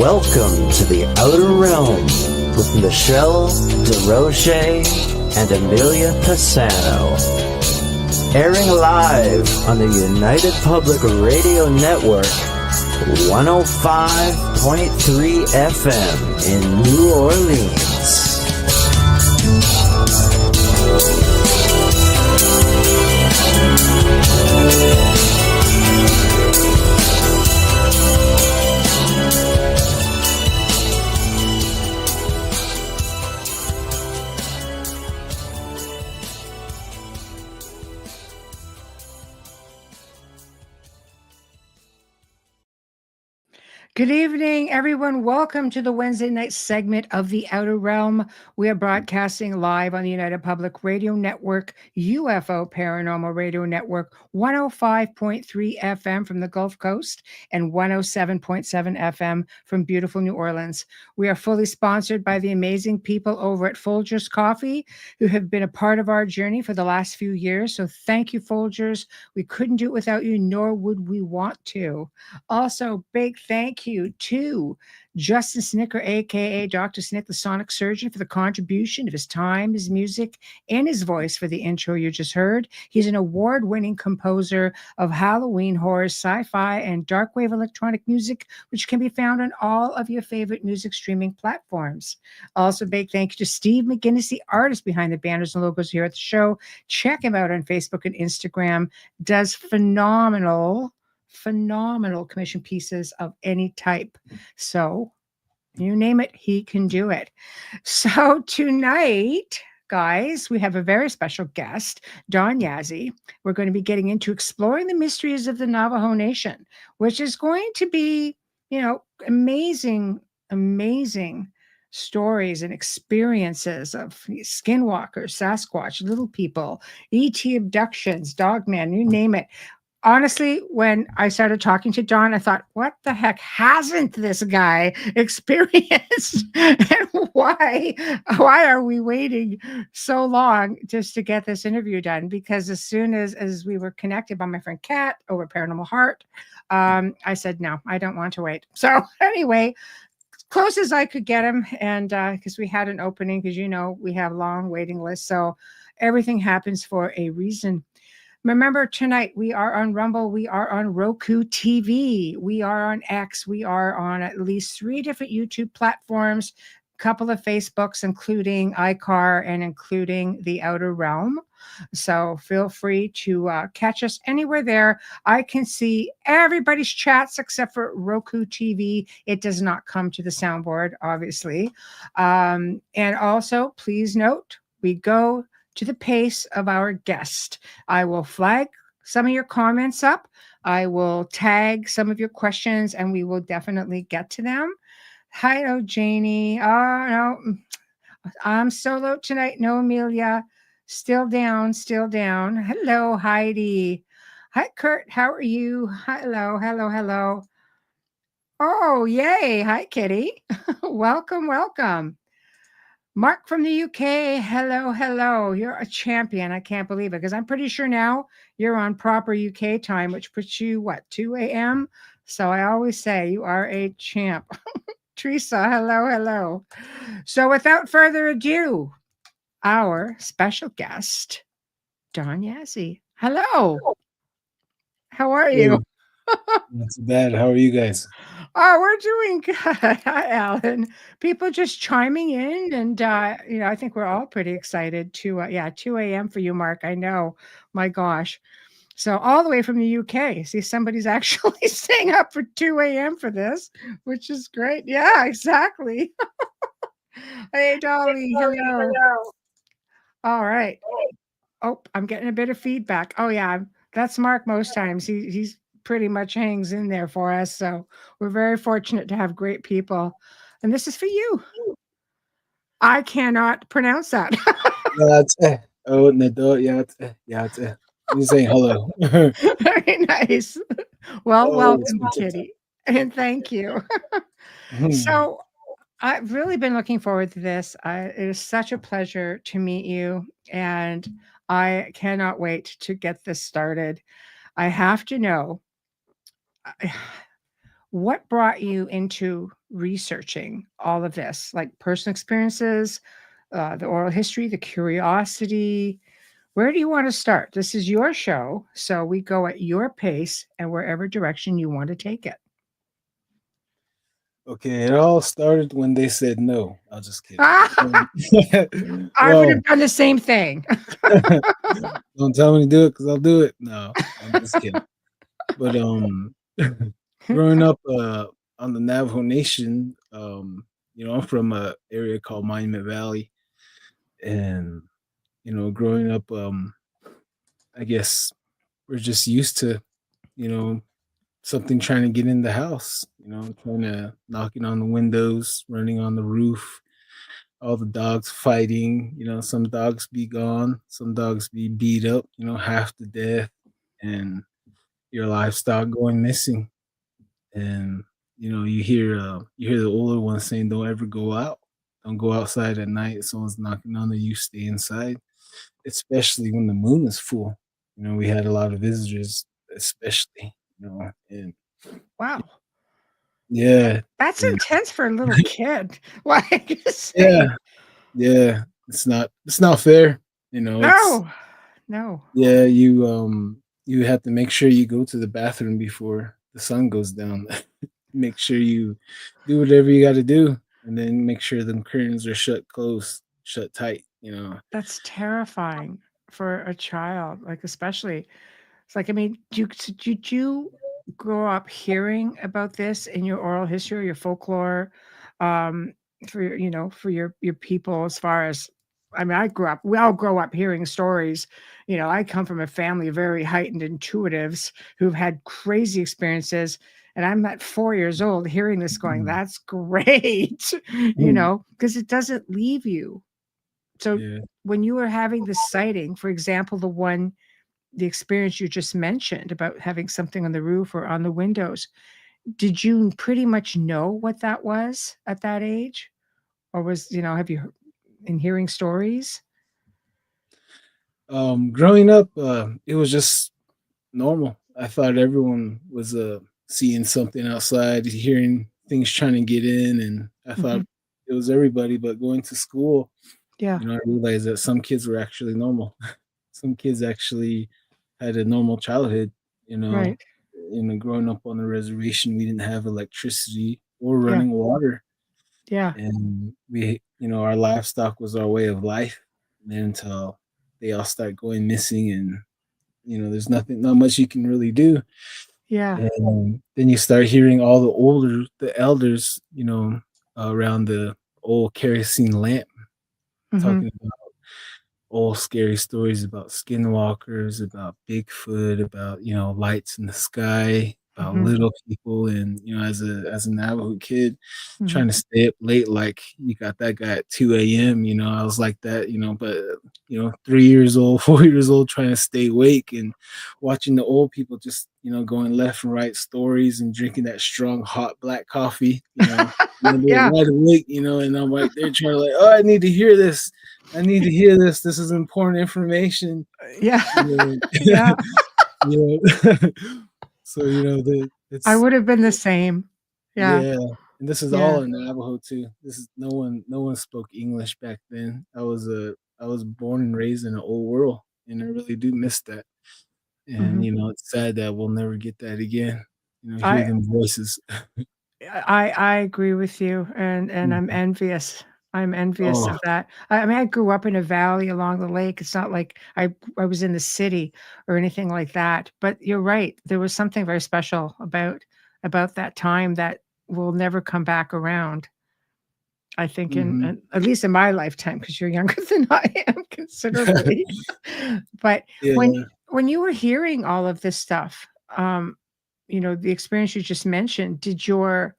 Welcome to the Outer Realm with MicheleDerocher and Amelia Pisano. Airing live on the United Public Radio Network, 105.3 FM in New Orleans. Good evening, everyone. Welcome to the Wednesday night segment of The Outer Realm. We are broadcasting live on the United Public Radio Network, UFO Paranormal Radio Network, 105.3 FM from the Gulf Coast and 107.7 FM from beautiful New Orleans. We are fully sponsored by the amazing people over at Folgers Coffee, who have been a part of our journey for the last few years. So thank you, Folgers. We couldn't do it without you, nor would we want to. Also, big thank you to Justin Snicker, aka Dr. Snick, the sonic surgeon, for the contribution of his time, his music, and his voice for the intro you just heard. He's an award-winning composer of Halloween horror, sci-fi, and dark wave electronic music, which can be found on all of your favorite music streaming platforms. Also, big thank you to Steve McGinnis, the artist behind the banners and logos here at the show. Check him out on Facebook and Instagram. Does phenomenal commission pieces of any type. So you name it, he can do it. So tonight, guys, we have a very special guest, Don Yazzie. We're going to be getting into exploring the mysteries of the Navajo Nation, which is going to be, amazing stories and experiences of Skinwalkers, Sasquatch, little people, ET abductions, Dogman, you name it. Honestly, when I started talking to Don, I thought, what the heck hasn't this guy experienced? And why are we waiting so long just to get this interview done? Because as soon as we were connected by my friend Kat over Paranormal Heart, I said, no, I don't want to wait. So anyway, close as I could get him, and because we had an opening, because we have long waiting lists. So everything happens for a reason. Remember, tonight we are on Rumble, we are on Roku TV, we are on X, we are on at least 3 different YouTube platforms, a couple of Facebooks, including iCar and including The Outer Realm. So feel free to catch us anywhere there. I can see everybody's chats except for Roku TV. It does not come to the soundboard, obviously. And also, please note, we go to the pace of our guest. I will flag some of your comments up. I will tag some of your questions, and we will definitely get to them. Hello, Janie. Oh, no, I'm solo tonight. No, Amelia. Still down. Hello, Heidi. Hi, Kurt. How are you? Hello. Oh, yay. Hi, Kitty. Welcome. Mark from the UK, hello. You're a champion. I can't believe it, because I'm pretty sure now you're on proper UK time, which puts you, 2 a.m.? So I always say you are a champ. Teresa, hello. So without further ado, our special guest, Don Yazzie. Hello. How are you? Not too bad. How are you guys? Oh, we're doing good. Hi, Alan. People just chiming in, and I think we're all pretty excited to 2 a.m. for you, Mark. I know. My gosh. So all the way from the UK. See, somebody's actually staying up for 2 a.m. for this, which is great. Yeah, exactly. Hey, Dolly. Hello. All right. Oh, I'm getting a bit of feedback. Oh, yeah. That's Mark most times. He's pretty much hangs in there for us. So we're very fortunate to have great people. And this is for you. I cannot pronounce that. You're saying hello. Very nice. Well, welcome, Kitty. And thank you. So I've really been looking forward to this. It is such a pleasure to meet you. And I cannot wait to get this started. I have to know, what brought you into researching all of this, like personal experiences, the oral history, the curiosity? Where do you want to start? This is your show, so we go at your pace and wherever direction you want to take it. Okay, it all started when they said no. I'll just kidding. I would Well, have done the same thing. don't tell me to do it because I'll do it. No, I'm just kidding. But growing up on the Navajo Nation, I'm from a area called Monument Valley, and growing up, I guess we're just used to, you know, something trying to get in the house, trying to knocking on the windows, running on the roof, all the dogs fighting, some dogs be gone, some dogs be beat up, half to death, and your livestock going missing. And you hear the older ones saying, "Don't ever go out. Don't go outside at night. If someone's knocking on the you stay inside." Especially when the moon is full. We had a lot of visitors, especially, and Wow. yeah, That's and intense for a little kid. Like yeah, say, yeah, it's not fair. It's no, no. yeah, you have to make sure you go to the bathroom before the sun goes down. Make sure you do whatever you got to do, and then make sure the curtains are shut tight. That's terrifying for a child, like especially. It's like, I mean, did you grow up hearing about this in your oral history or your folklore, um, for for your people as far as I mean, we all grow up hearing stories. I come from a family of very heightened intuitives who've had crazy experiences. And I'm at 4 years old hearing this going, Mm, that's great, mm, because it doesn't leave you. So yeah. when you were having this sighting, for example, the experience you just mentioned about having something on the roof or on the windows, did you pretty much know what that was at that age? Or have you in hearing stories? Growing up, it was just normal. I thought everyone was seeing something outside, hearing things trying to get in, and I thought Mhm. it was everybody. But going to school, Yeah, I realized that some kids were actually normal. Some kids actually had a normal childhood. You know, right. growing up on the reservation, we didn't have electricity or Yeah, running water, yeah, and our livestock was our way of life. And then until they all start going missing, and there's not much you can really do. yeah. And then you start hearing all the elders, around the old kerosene lamp Mhm, talking about old scary stories about skinwalkers, about Bigfoot, about lights in the sky, about mhm, little people, and as a Navajo kid, mhm. trying to stay up late, like you got that guy at 2 a.m. I was like that, but 3 years old, 4 years old, trying to stay awake and watching the old people just going left and right stories and drinking that strong hot black coffee, they're Yeah, wide awake, and I'm right there trying to like, oh, I need to hear this. I need to hear this. This is important information. yeah, You know, yeah. you know. So I it's would have been the same. Yeah, yeah, and this is yeah. all in Navajo too. This is no one spoke English back then. I was born and raised in an old world, and I really do miss that. And Mhm. it's sad that we'll never get that again. Hear I them voices. I agree with you, and I'm Mhm. envious. I'm envious Oh, of that. I mean, I grew up in a valley along the lake. It's not like I was in the city or anything like that. But you're right. There was something very special about that time that will never come back around. I think hmm, at least in my lifetime, because you're younger than I am considerably. But when yeah. when you were hearing all of this stuff, the experience you just mentioned, did your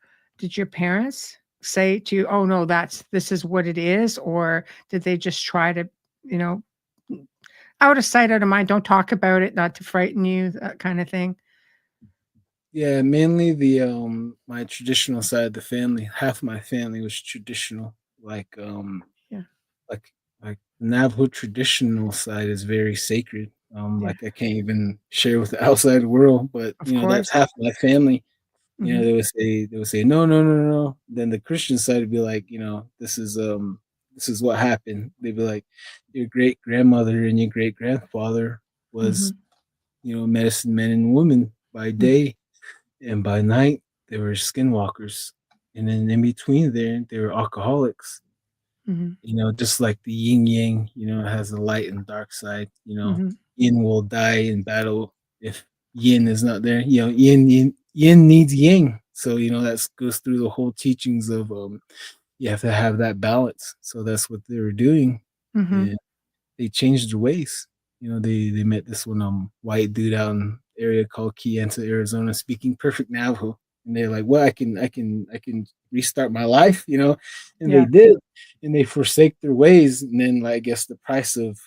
parents say to you, "Oh no, this is what it is," or did they just try to, you know, out of sight, out of mind, don't talk about it, not to frighten you, that kind of thing? Yeah, mainly the my traditional side of the family. Half my family was traditional. Yeah, Like like the Navajo traditional side is very sacred. yeah, Like I can't even share with the outside world, but of that's course. half my family. You know, Mhm. they would say, no, no, no, no, no. Then the Christian side would be like, this is what happened. They'd be like, your great grandmother and your great grandfather was, Mhm. medicine men and women by Mhm. day, and by night they were skinwalkers. And then in between there, they were alcoholics. Mhm. Just like the yin yang, it has a light and dark side. Mhm. Yin will die in battle if yin is not there. Yin needs yang. So, that goes through the whole teachings of you have to have that balance. So that's what they were doing. Mhm. And they changed their ways. They met this one white dude out in area called Keyenta, Arizona, speaking perfect Navajo. And they're like, well, I can restart my life, and they Yeah. did, and they forsake their ways. And then, like, I guess the price of,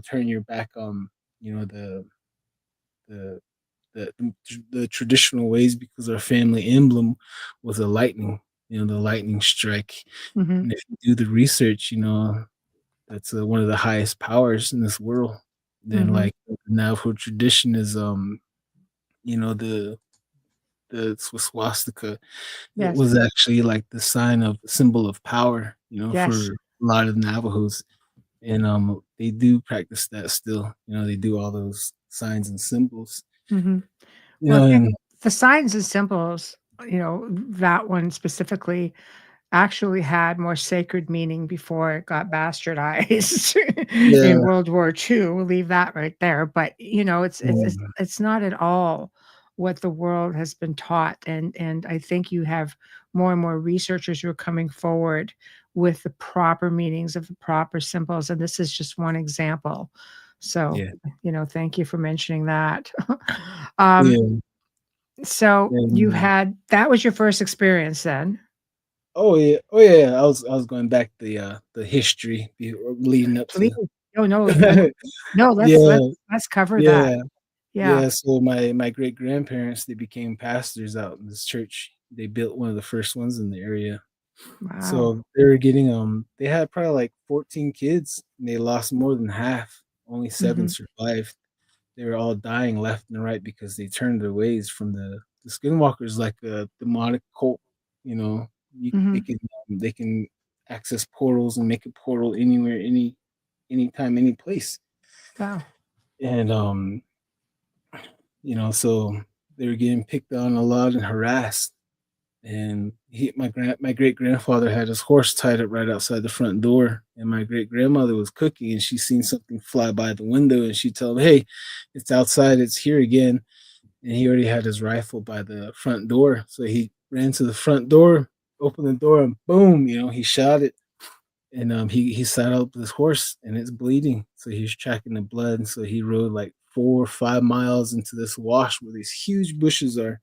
turning your back on, the the the traditional ways, because our family emblem was a lightning, the lightning strike. Mhm. And if you do the research, that's one of the highest powers in this world. Then, Mhm. like, the Navajo tradition is, the swastika. It Yes. was actually like the symbol of power, for Yes. a lot of Navajos, and they do practice that still. They do all those signs and symbols. Mhm. You Well, know, I think and the signs and symbols, that one specifically actually had more sacred meaning before it got bastardized yeah, in World War II. We'll leave that right there. But yeah, it's not at all what the world has been taught. And I think you have more and more researchers who are coming forward with the proper meanings of the proper symbols. And this is just one example. So, yeah, thank you for mentioning that. um, yeah. so you And had that was your first experience then? oh yeah, oh yeah. I was going back the history leading up Please. to. Oh, no, no, let's Yeah, let's cover that. yeah. Yeah. Yeah, so my great grandparents, they became pastors out in this church. They built one of the first ones in the area. Wow. So they were getting they had probably like 14 kids, and they lost more than half. Only 7 Mhm, survived. They were all dying left and right because they turned their ways from the skinwalkers, like a demonic cult. You know, mhm. they can access portals and make a portal anywhere, anytime, any place. Wow. And so they were getting picked on a lot and harassed. And my great grandfather had his horse tied up right outside the front door, and my great grandmother was cooking, and she seen something fly by the window, and she told him, "Hey, it's outside, it's here again." And he already had his rifle by the front door, so he ran to the front door, opened the door, and boom, he shot it. And he saddled up his horse, and it's bleeding, so he's tracking the blood. And so he rode like 4 or 5 miles into this wash where these huge bushes are.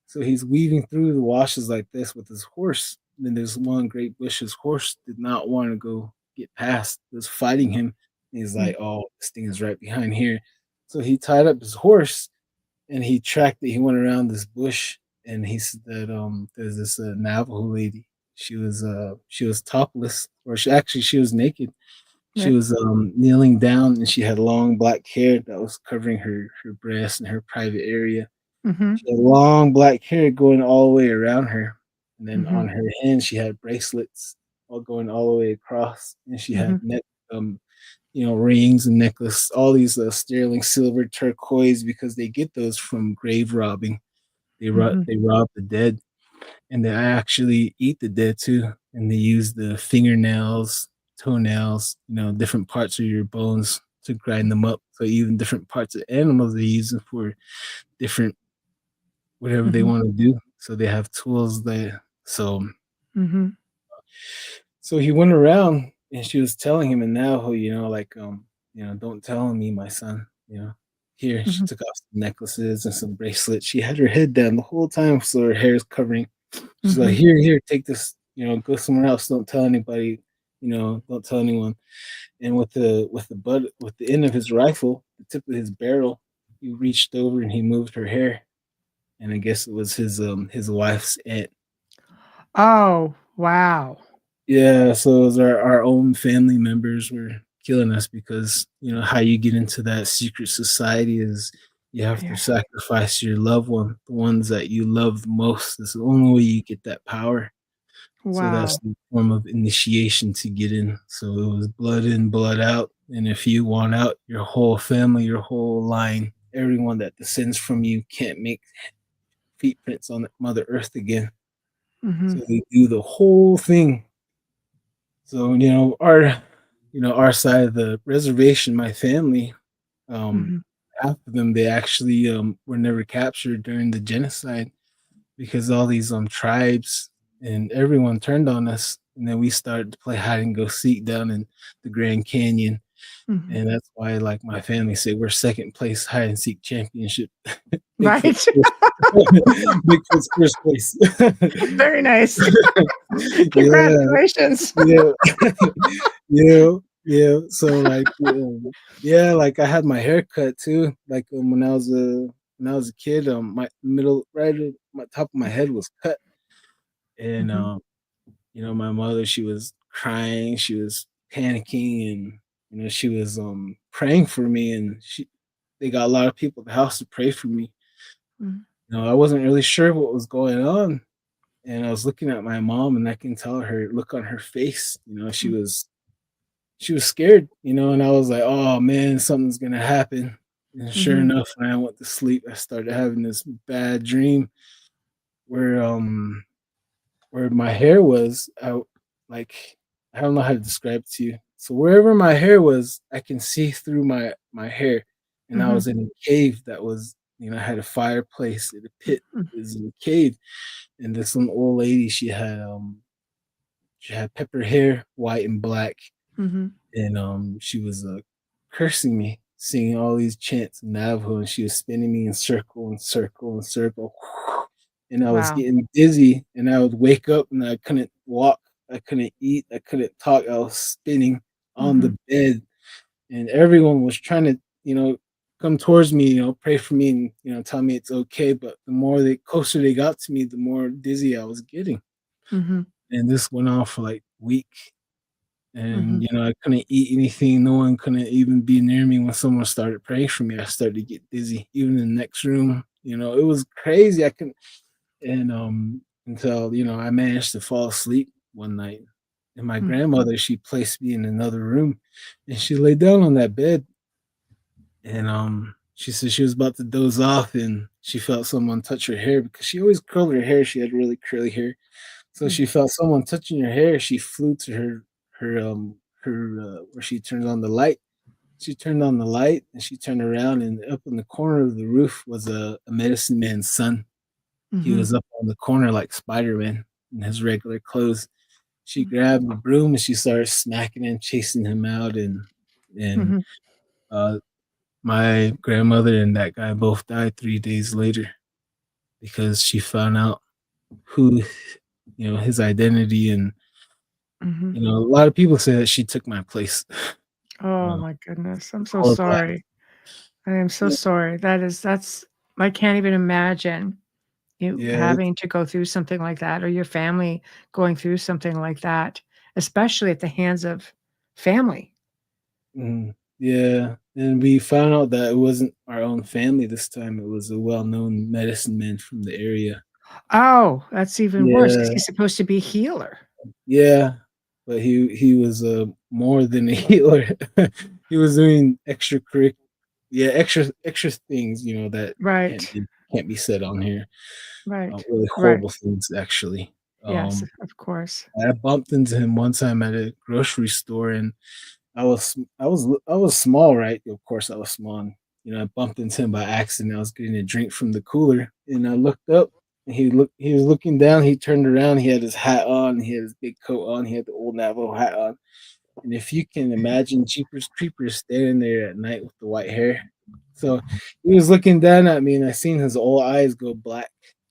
So he's weaving through the washes like this with his horse. And then there's one great bush his horse did not want to go get past. It was fighting him. And he's Mm, like, "Oh, this thing is right behind here." So he tied up his horse, and he tracked it. He went around this bush, and he said that there's this Navajo lady. She was topless, or she was naked. She yeah. was kneeling down, and she had long black hair that was covering her breast and her private area. Mhm, She had long black hair going all the way around her, and then on mhm, her hands she had bracelets all going all the way across, and she had mhm, rings and necklace, all these sterling silver, turquoise, because they get those from grave robbing. mhm, They rob the dead, and they actually eat the dead too, and they use the fingernails, toenails, different parts of your bones to grind them up. So even different parts of animals they use them for different whatever they mhm, want to do. So they have tools there. mhm, So he went around, and she was telling him in Navajo, like don't tell me, my son. Here she mhm, took off some necklaces and some bracelets. She had her head down the whole time, so her hair is covering. She's like, mhm, here, take this. Go somewhere else. Don't tell anybody. Don't tell anyone. And with the end of his rifle, the tip of his barrel, he reached over and he moved her hair, and I guess it was his wife's aunt. Oh, wow. Yeah, so it was our own family members were killing us because how you get into that secret society is You have to Yeah. sacrifice your loved one, the ones that you love the most. It's the only way you get that power. So that's Wow. the form of initiation to get in. So it was blood in, blood out. And if you want out, your whole family, your whole line, everyone that descends from you can't make footprints on Mother Earth again. Mm-hmm. So they do the whole thing. So our side of the reservation, my family, Mm-hmm. half of them they actually were never captured during the genocide because all these tribes and everyone turned on us, and then we started to play hide and go seek down in the Grand Canyon, Mm-hmm. and that's why like my family say we're second place hide and seek championship. Right. Bigfoot's first, Bigfoot's first place. Very nice. Yeah, Congratulations. yeah, yeah, yeah. So like, yeah, like I had my hair cut too. Like when I was a kid, my middle right at my top of my head was cut, and Mm-hmm. my mother, she was crying, she was panicking, and she was praying for me, and they got a lot of people at the house to pray for me. Mm-hmm. I wasn't really sure what was going on, and I was looking at my mom, and I can tell her look on her face. She was scared, and I was like, oh man, something's gonna happen. And sure Mm-hmm. enough, when I went to sleep, I started having this bad dream where my hair was out. Like, I don't know how to describe it to you. So wherever my hair was, I can see through my hair. And I Mm-hmm. was in a cave that was, had a fireplace in a pit. It was in a cave. And this one old lady, she had pepper hair, white and black. Mm-hmm. And she was cursing me, singing all these chants in Navajo, and she was spinning me in circle and circle and circle. And I was Wow. getting dizzy, and I would wake up and I couldn't walk, I couldn't eat, I couldn't talk. I was spinning on Mm-hmm. the bed, and everyone was trying to, come towards me, pray for me, and tell me it's okay. But the more closer they got to me, the more dizzy I was getting, Mm-hmm. and this went on for like a week. Mm-hmm. And I couldn't eat anything. No one couldn't even be near me when someone started praying for me. I started to get dizzy, even in the next room. It was crazy. I couldn't, and until I managed to fall asleep one night, and my Mm-hmm. grandmother, she placed me in another room, and she laid down on that bed, and she said she was about to doze off, and she felt someone touch her hair because she always curled her hair. She had really curly hair, so she felt someone touching her hair. She flew to her where she turned on the light. She turned on the light and she turned around, and up in the corner of the roof was a medicine man's son. He Mm-hmm. was up on the corner like Spider-Man in his regular clothes. She grabbed the broom and she started smacking him, chasing him out, and Mm-hmm. uh, my grandmother and that guy both died 3 days later because she found out who his identity, and Mm-hmm. a lot of people say that she took my place. Oh Uh, my goodness. I'm so all black. sorry. I am so Yeah, sorry. That's I can't even imagine you yeah, having to go through something like that or your family going through something like that, especially at the hands of family. yeah. And we found out that it wasn't our own family this time. It was a well-known medicine man from the area. Oh, that's even worse 'cause Yeah, he's supposed to be a healer. yeah. But he was more than a healer. He was doing extra things, that can't Right. be can't be said on here. Right. Really Right. horrible things, actually. Yes, of course. I bumped into him one time at a grocery store, and I was small, right? Of course, I was small. And, I bumped into him by accident. I was getting a drink from the cooler, and I looked up, and he was looking down. He turned around. He had his hat on. He had his big coat on. He had the old Navajo hat on. And if you can imagine Jeepers Creepers standing there at night with the white hair. So he was looking down at me, and I seen his old eyes go black.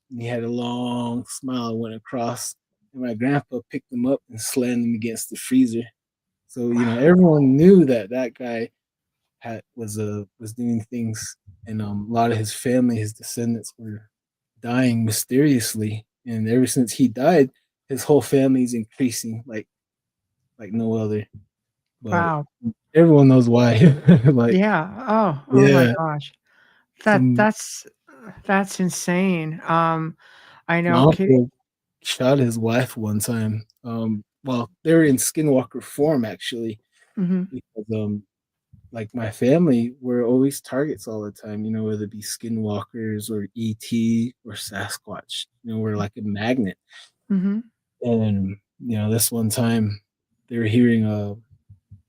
And he had a long smile went across. And my grandpa picked him up and slammed him against the freezer. So everyone knew that guy was doing things, and a lot of his family, his descendants, were dying mysteriously. And ever since he died, his whole family's increasing like no other. But Wow. everyone knows why. Like, Yeah. Oh, oh my yeah, gosh. Some That's insane. I my know Kitty. uncle shot his wife one time. Well, they're in Skinwalker form actually, Mhm, because like my family were always targets all the time. You know, whether it be Skinwalkers or ET or Sasquatch. You know, we're like a magnet. mhm, And you know, this one time they were hearing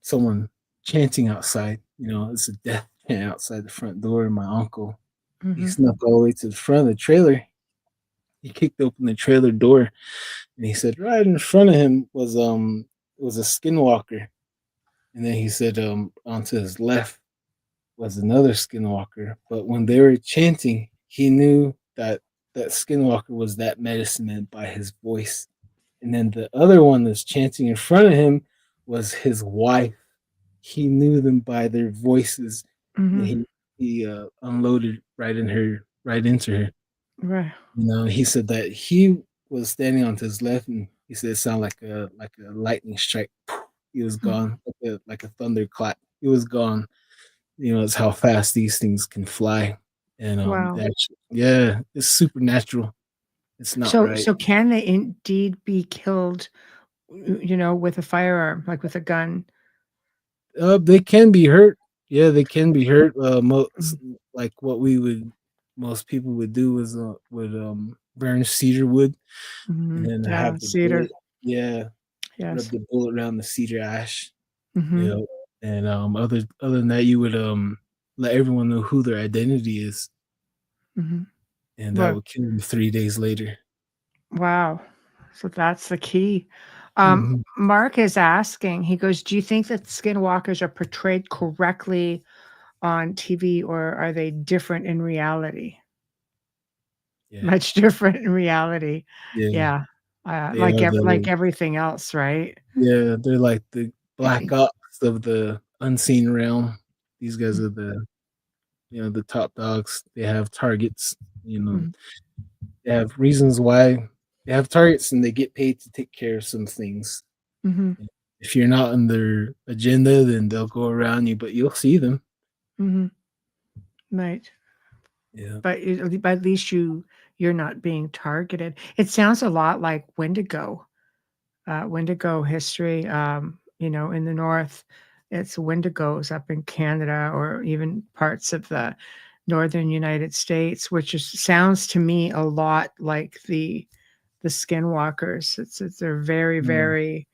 someone chanting outside. You know, it's a death chant outside the front door. And my uncle, he mhm, snuck all the way to the front of the trailer. He kicked open the trailer door, and he said right in front of him was a skinwalker. And then he said onto his left was another skinwalker. But when they were chanting, he knew that that skinwalker was that medicine man by his voice. And then the other one that's chanting in front of him was his wife. He knew them by their voices, and mhm. he unloaded right into her. Right. You know, he said that he was standing on his left, and he said it sounded like a lightning strike. He was Mm. gone, like a thunderclap. He was gone. You know, it's how fast these things can fly, and Wow. yeah, it's supernatural. It's not right. So can they indeed be killed, with a firearm, like with a gun? They can be hurt. Yeah, they can be hurt. Mhm, Like what most people would do is would burn cedar wood and mhm. then Yeah, have the cedar. bullet. Yeah, rub Yes. the bullet around the cedar ash. You Mhm, know, and other than that, you would let everyone know who their identity is, mhm. and that Well, would kill them 3 days later. wow. So that's the key. Hmm. Mark is asking, he goes, "Do you think that skinwalkers are portrayed correctly on TV, or are they different in reality?" Yeah, Much different in reality. yeah, Yeah. they are Like the everything else, right? yeah, they're like the black ops of the unseen realm. These guys are the top dogs. They have targets. You know, Mhm, they have reasons why they have targets, and they get paid to take care of some things. mhm, If you're not on their agenda, then they'll go around you, but you'll see them. mhm. Right. Yeah. But at least you're not being targeted. It sounds a lot like Wendigo. Wendigo history, in the North, it's Wendigos up in Canada or even parts of the Northern United States, which sounds to me a lot like the Skinwalkers. They're very, Mm. very,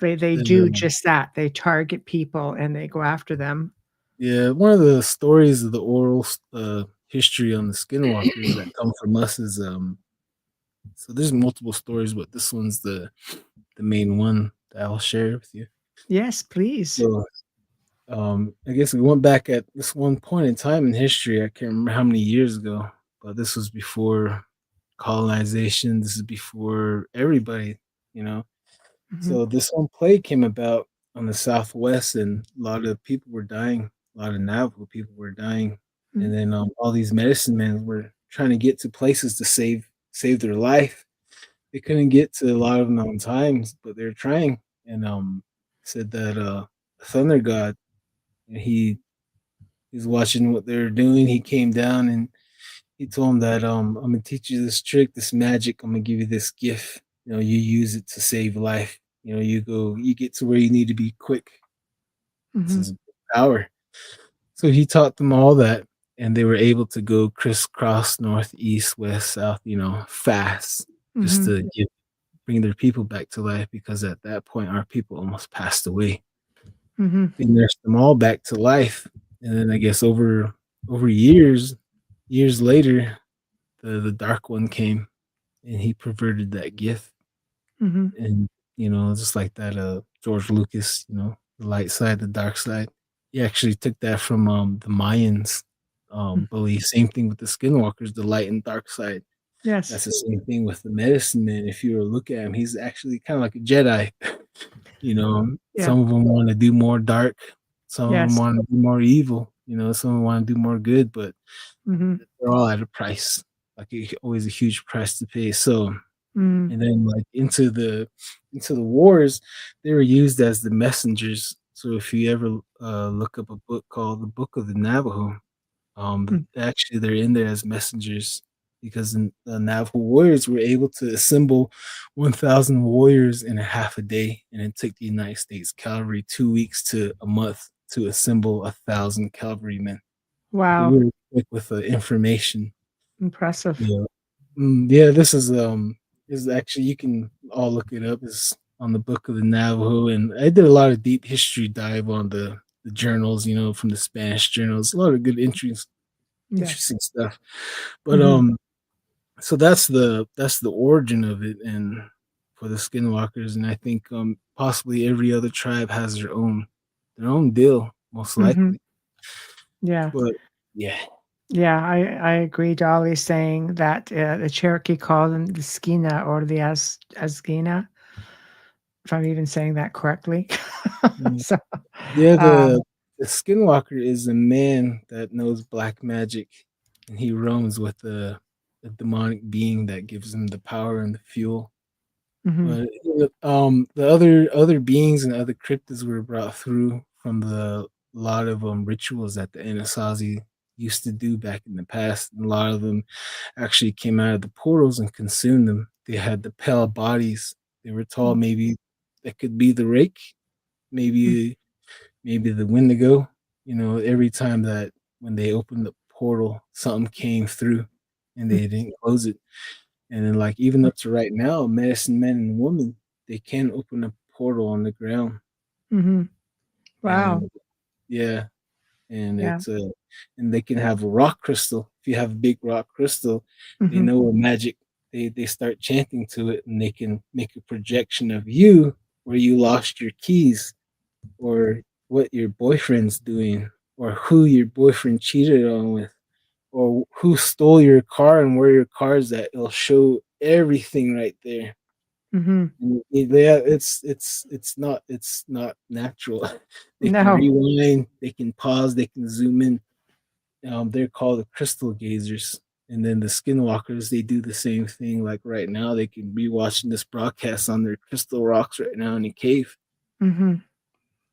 they The, do just that. They target people and they go after them. yeah, one of the stories of the oral history on the skinwalkers that come from us is so there's multiple stories, but this one's the main one that I'll share with you. Yes, please. So I guess we went back at this one point in time in history. I can't remember how many years ago, but this was before colonization. This is before everybody, you know. Mhm, So this one plague came about on the Southwest, and a lot of people were dying. A lot of Navajo people were dying, mhm, and then all these medicine men were trying to get to places to save their life. They couldn't get to a lot of them on times, but they're trying. And said that Thunder God, he's watching what they're doing. He came down and he told him that I'm gonna teach you this trick, this magic. I'm gonna give you this gift. You know, you use it to save life. You know, you get to where you need to be quick. This mhm, is power. So he taught them all that, and they were able to go crisscross north, east, west, south. You know, fast, just mhm, to bring their people back to life. Because at that point, our people almost passed away. mhm, They nursed them all back to life, and then I guess over years later, the dark one came and he perverted that gift. mhm, And just like that George Lucas, the light side, the dark side, he actually took that from the Mayans mm. belief. Same thing with the skinwalkers, the light and dark side. Yes. That's the same thing with the medicine man. If you were to look at him, he's actually kind of like a Jedi. Yeah. Some of them want to do more dark, some of them Yes. want to do more evil, some of them want to do more good, but Mhm, they're all at a price, like always a huge price to pay. So, mm, and then like into the wars, they were used as the messengers. So if you ever look up a book called the Book of the Navajo, Actually, they're in there as messengers because the Navajo warriors were able to assemble 1,000 warriors in a half a day, and it took the United States cavalry 2 weeks to a month to assemble 1,000 cavalrymen. They Wow. were quick with the information. Impressive. Yeah, yeah. This is actually, you can all look it up. It's on the Book of the Navajo, and I did a lot of deep history dive on the journals, from the Spanish journals. A lot of good entries, Yes. interesting stuff. But Mhm. so that's the origin of it, and for the Skinwalkers, and I think possibly every other tribe has their own deal, most Mhm. likely. Yeah. But yeah, Yeah, I agree. Dolly saying that the Cherokee called them the Skina or the Asgina, if I'm even saying that correctly. mm, So, yeah, the um, the Skinwalker is a man that knows black magic, and he roams with the demonic being that gives him the power and the fuel. mhm, But the other beings and other cryptids were brought through from the lot of rituals that the Anasazi used to do back in the past. And a lot of them actually came out of the portals and consumed them. They had the pale bodies. They were tall. Maybe that could be the rake. mm, Maybe the Wendigo. Every time that when they opened the portal, something came through, and mm, they didn't close it. And then, like, even up to right now, medicine men and women, they can open a portal on the ground. mhm. Wow. And yeah, and Yeah. and they can have a rock crystal. If you have a big rock crystal, they Mhm, know a magic. They start chanting to it, and they can make a projection of you where you lost your keys, or what your boyfriend's doing, or who your boyfriend cheated on with, or who stole your car and where your car's at. It'll show everything right there. mhm. Yeah, it's not natural. They can No. rewind, they can pause, they can zoom in. They're called the crystal gazers. And then the skinwalkers, they do the same thing. Like right now, they can be watching this broadcast on their crystal rocks right now in a cave, Mhm,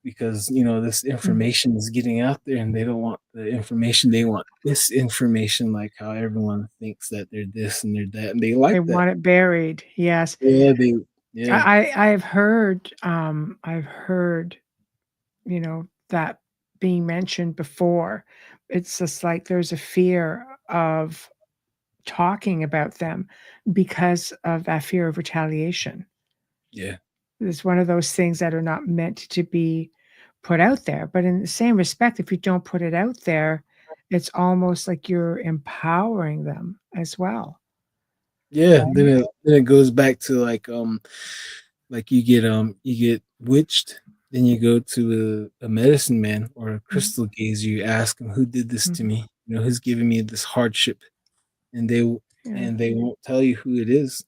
because this mm. information is getting out there, and they don't want the information. They want this information, like how everyone thinks that they're this and they're that, and they They like that. want it buried. Yes. Yeah, yeah, I've heard, that being mentioned before. It's just like there's a fear of talking about them because of that fear of retaliation. yeah. It's one of those things that are not meant to be put out there. But in the same respect, if you don't put it out there, it's almost like you're empowering them as well. Yeah, then Right? it goes back to like you get witched, then you go to a medicine man or a Mhm. crystal gazer, you ask him, who did this to Mhm. me? Who's giving me this hardship? And Yeah. and they won't tell you who it is.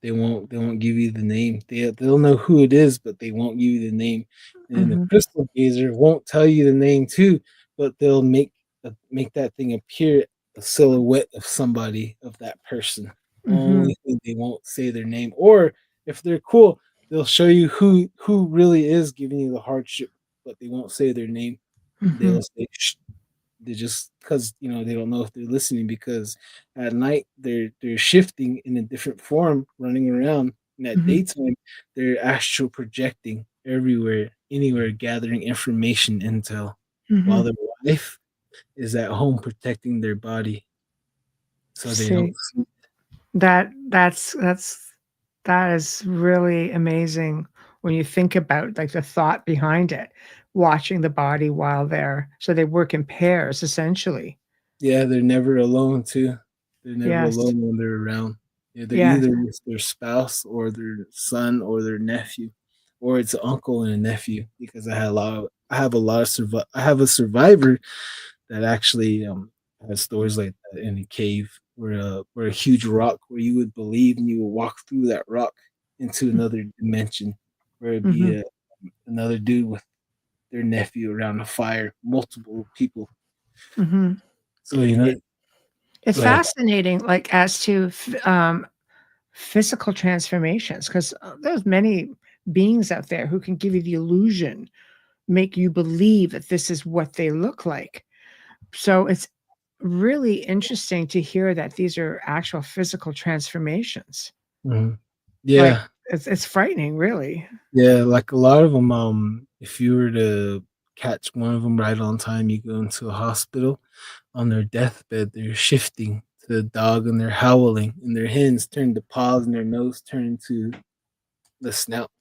They won't give you the name. They'll know who it is, but they won't give you the name. And the Mhm. crystal gazer won't tell you the name too, but they'll make that thing appear a silhouette of somebody, of that person. Mhm. Only thing, they won't say their name. Or if they're cool, they'll show you who really is giving you the hardship, but they won't say their name. They'll Mhm. say, shh. They just, because they don't know if they're listening, because at night they're shifting in a different form, running around, and at Mhm. daytime they're astral projecting everywhere, anywhere, gathering information, intel, while Mhm. their wife is at home protecting their body so they don't See, see. that is really amazing when you think about like the thought behind it, watching the body while they work in pairs essentially. Yeah, they're never alone too. They're never Yes. alone when they're around. Yeah, they're Yes. either with their spouse or their son or their nephew, or it's an uncle and a nephew. Because I have a survivor that actually has stories like that in a cave, where a huge rock, where you would believe and you would walk through that rock into another dimension, where it'd be Mhm. another dude with their nephew around a fire, multiple people. Mhm. So It's go ahead. fascinating, like as to physical transformations, because there's many beings out there who can give you the illusion, make you believe that this is what they look like. So it's really interesting to hear that these are actual physical transformations. Mhm. Like, Yeah. it's frightening, really. Yeah, like a lot of them, if you were to catch one of them right on time, you go into a hospital, on their deathbed, they're shifting to the dog and they're howling, and their hands turn to paws and their nose turn to the snout,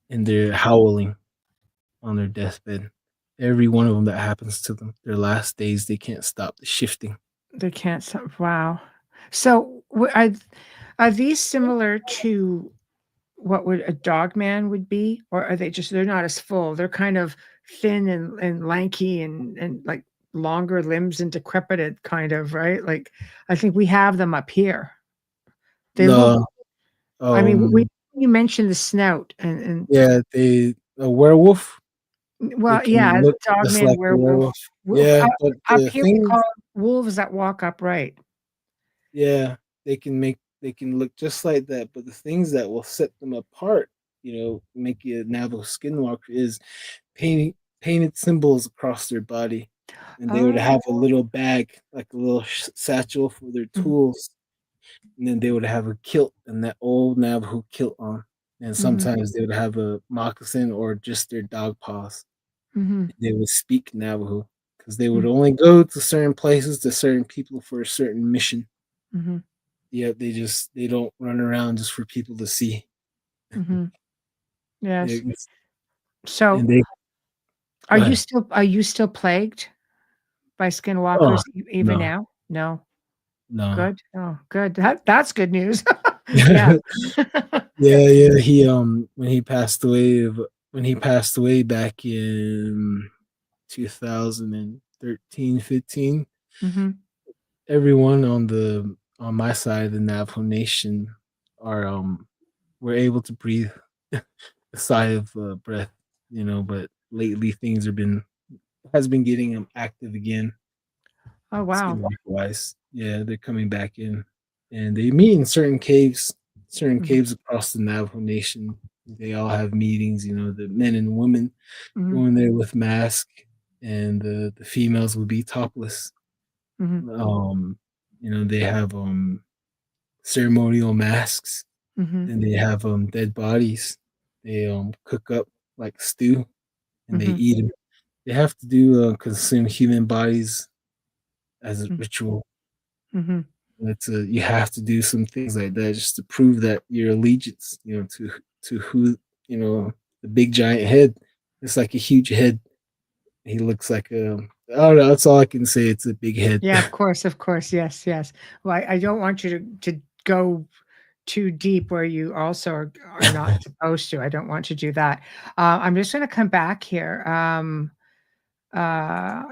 and they're howling on their deathbed. Every one of them that happens to them, their last days, they can't stop the shifting. They can't stop. Wow. So, are these similar to what would a dog man would be, or are they just they're not as full? They're kind of thin and lanky and like longer limbs and decrepited, kind of, right? Like, I think we have them up here. They look. No, I mean, we um, you mentioned the snout and yeah, a werewolf, they well, can yeah, look dog just man, like a werewolf. werewolf. Yeah, but Up the here we thing call wolves that walk upright. Yeah, they can look just like that, but the things that will set them apart, make you a Navajo Skinwalker is painted symbols across their body, and they would Oh. have a little bag, like a little satchel for their Mhm, tools, and then they would have a kilt and that old Navajo kilt on, and mhm, sometimes they would have a moccasin or just their dog paws. mhm, They would speak Navajo because they mm, would only go to certain places to certain people for a certain mission. mhm, Yeah, they don't run around just for people to see. mhm. Yeah, Yes. So, and they go ahead. are you still plagued by Oh, skinwalkers even no, now? No. no. Good. Oh, good. That's good news. Yeah. Yeah, yeah. When he passed away back in 2013, 15, Mhm, everyone on my side of the Navajo Nation are were able to breathe a sigh of breath, but lately things has been getting active again. oh, wow. Skinwalker wise. Yeah, they're coming back in, and they meet in certain Mhm, caves across the Navajo Nation. They all have meetings. The men and women mhm, go in there with masks, and the females will be topless. mhm, They have ceremonial masks, mhm, and they have dead bodies. They cook up like stew, and they mhm, eat them. They have to do consume human bodies as a mm, ritual. mhm. You have to do some things like that just to prove that your allegiance, to who, the big giant head. It's like a huge head. He looks like I don't know. That's all I can say. It's a big head. Yeah, of course, of course. Yes, yes. Well, I don't want you to go too deep where you also are not supposed to. I don't want to do that. I'm just gonna come back here. Uh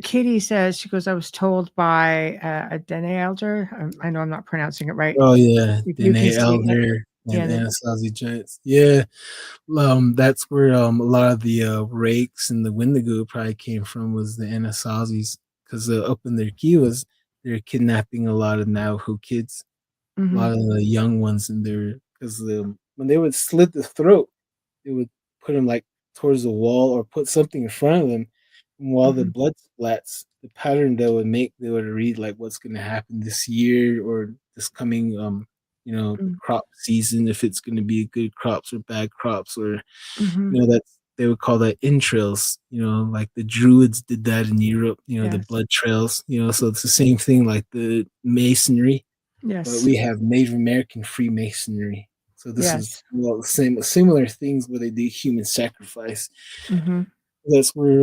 Kitty says, she goes, I was told by a Dene elder. I know I'm not pronouncing it right. Oh yeah, If you can Dene see it. Elder Yeah. and Anasazi Giants. Yeah, that's where a lot of the rakes and the Wendigo probably came from, was the Anasazis, because up in their key was they're kidnapping a lot of Navajo kids, a Hmm. lot of the young ones in there, because when they would slit the throat, they would put them like towards the wall or put something in front of them. And while the Hmm. blood splats, the pattern they would read like what's going to happen this year or this coming, the crop season, if it's going to be good crops or bad crops, or, Hmm. that's, they would call that entrails, like the Druids did that in Europe, the Yes. blood trails, so it's the same thing like the Masonry, but Yes. we have Native American Freemasonry. So this is Yes. the same similar things where they do human sacrifice. Hmm. That's where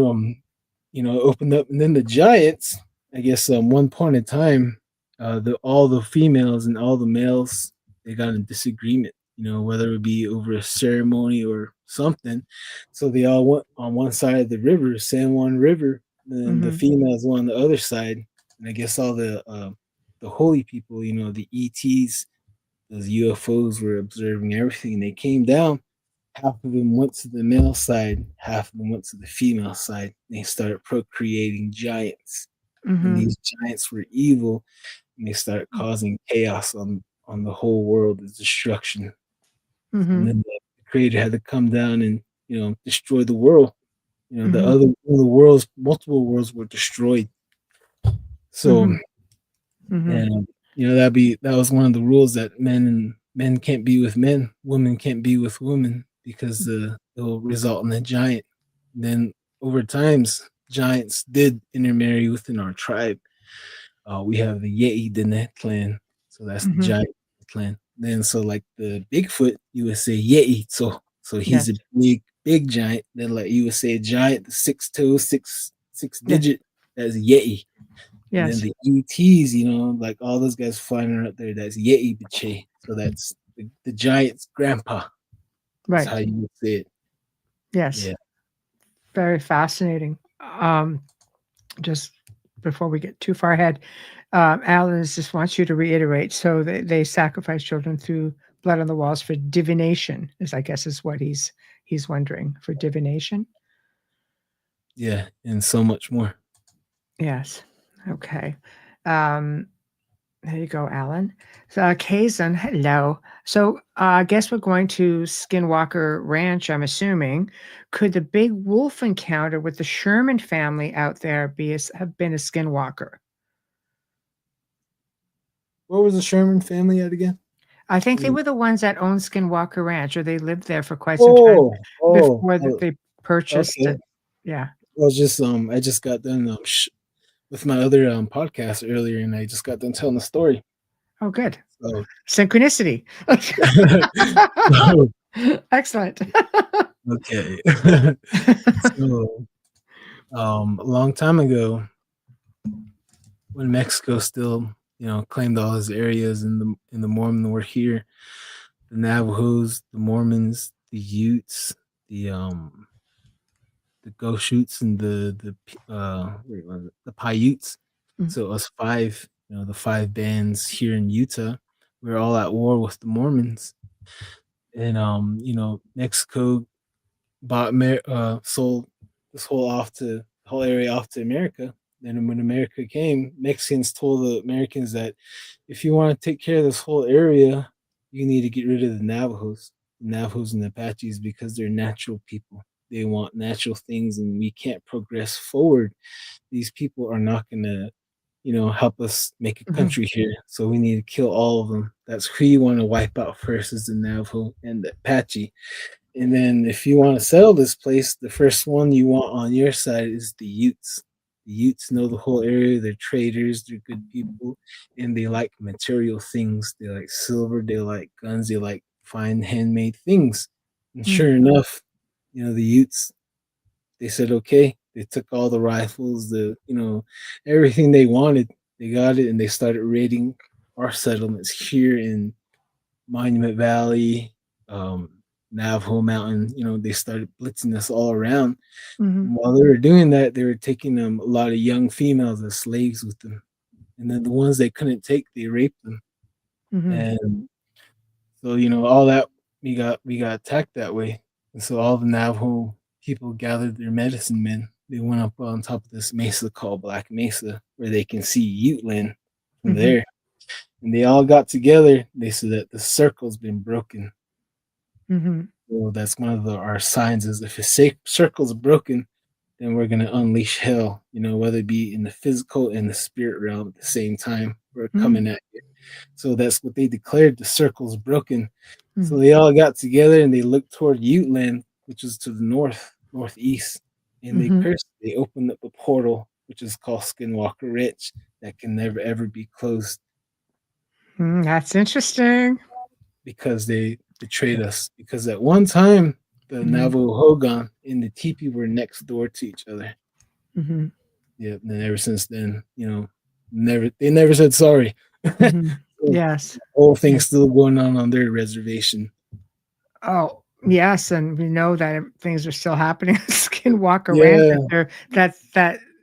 opened up, and then the giants. I guess one point in time, the all the females and all the males, they got in disagreement. Whether it be over a ceremony or something. So they all went on one side of the river, San Juan River, and the Hmm. females were on the other side. And I guess all the holy people, the ETs, those UFOs were observing everything. They came down. Half of them went to the male side, half of them went to the female side. They started procreating giants, and Hmm. these giants were evil, and they started causing chaos on the whole world, the destruction. And Hmm. then the creator had to come down and destroy the world. The Hmm. other the worlds, multiple worlds were destroyed. So, Mm-hmm. and that was one of the rules, that men can't be with men, women can't be with women, because it'll result in a giant. And then over times, giants did intermarry within our tribe. We have the Yei'iitsoh clan, so that's the Mm-hmm. giant clan. Then so like the Bigfoot, you would say Yei'iitsoh, so he's Yes. a big giant. Then like you would say a giant, the 6 toe, six Yes. digit, that's Yei. And then Yes. the ETs, like all those guys flying around there, that's Yei'iitsoh. So that's the giant's grandpa. That's Right. how you would say it. Yes. Yeah. Very fascinating. Just before we get too far ahead, Alan just wants you to reiterate. So they sacrifice children through blood on the walls for divination, I guess is what he's wondering, for divination. Yeah, and so much more. Yes. Okay. There you go, Alan. So, Kazan, hello. So, I guess we're going to Skinwalker Ranch, I'm assuming. Could the big wolf encounter with the Sherman family out there have been a Skinwalker? Where was the Sherman family at again? I think they were the ones that owned Skinwalker Ranch, or they lived there for quite some time before they purchased okay. it. Yeah. I just got done with my other podcast earlier, and I just got done telling the story. Oh, good. So, Synchronicity. so, Excellent. okay. So, a long time ago, when Mexico still, claimed all his areas, and the Mormons were here, the Navajos, the Mormons, the Utes, the Goshoots, and the Paiutes. Mm. So us five, the five bands here in Utah, we were all at war with the Mormons. And Mexico sold this whole area off to America. Then when America came, Mexicans told the Americans that if you want to take care of this whole area, you need to get rid of the Navajos and the Apaches, because they're natural people. They want natural things, and we can't progress forward. These people are not going to, help us make a country here. So we need to kill all of them. That's who you want to wipe out first, is the Navajo and the Apache. And then if you want to settle this place, the first one you want on your side is the Utes. The Utes know the whole area. They're traders. They're good people, and they like material things. They like silver. They like guns. They like fine handmade things. And sure enough, the Utes, they said okay. They took all the rifles, everything they wanted. They got it, and they started raiding our settlements here in Monument Valley, Navajo Mountain. They started blitzing us all around. And while they were doing that, they were taking a lot of young females as slaves with them. And then the ones they couldn't take, they raped them. And so, all that, we got attacked that way. And so all the Navajo people gathered their medicine men. They went up on top of this mesa called Black Mesa, where they can see Ute land from there. And they all got together. They said that the circle's been broken. So that's one of our signs, is if a circle's broken, then we're going to unleash hell, whether it be in the physical and the spirit realm at the same time. We're coming at you. So that's what they declared. The circle's broken. So they all got together, and they looked toward Ute land, which is to the northeast. And they cursed. They opened up a portal, which is called Skinwalker Ranch, that can never, ever be closed. That's interesting. Because they betrayed us. Because at one time, the Navajo Hogan and the teepee were next door to each other. Yeah, and then ever since then, they never said sorry. So yes, the whole thing's still going on their reservation. Oh yes, and we know that things are still happening at Skinwalker Ranch. That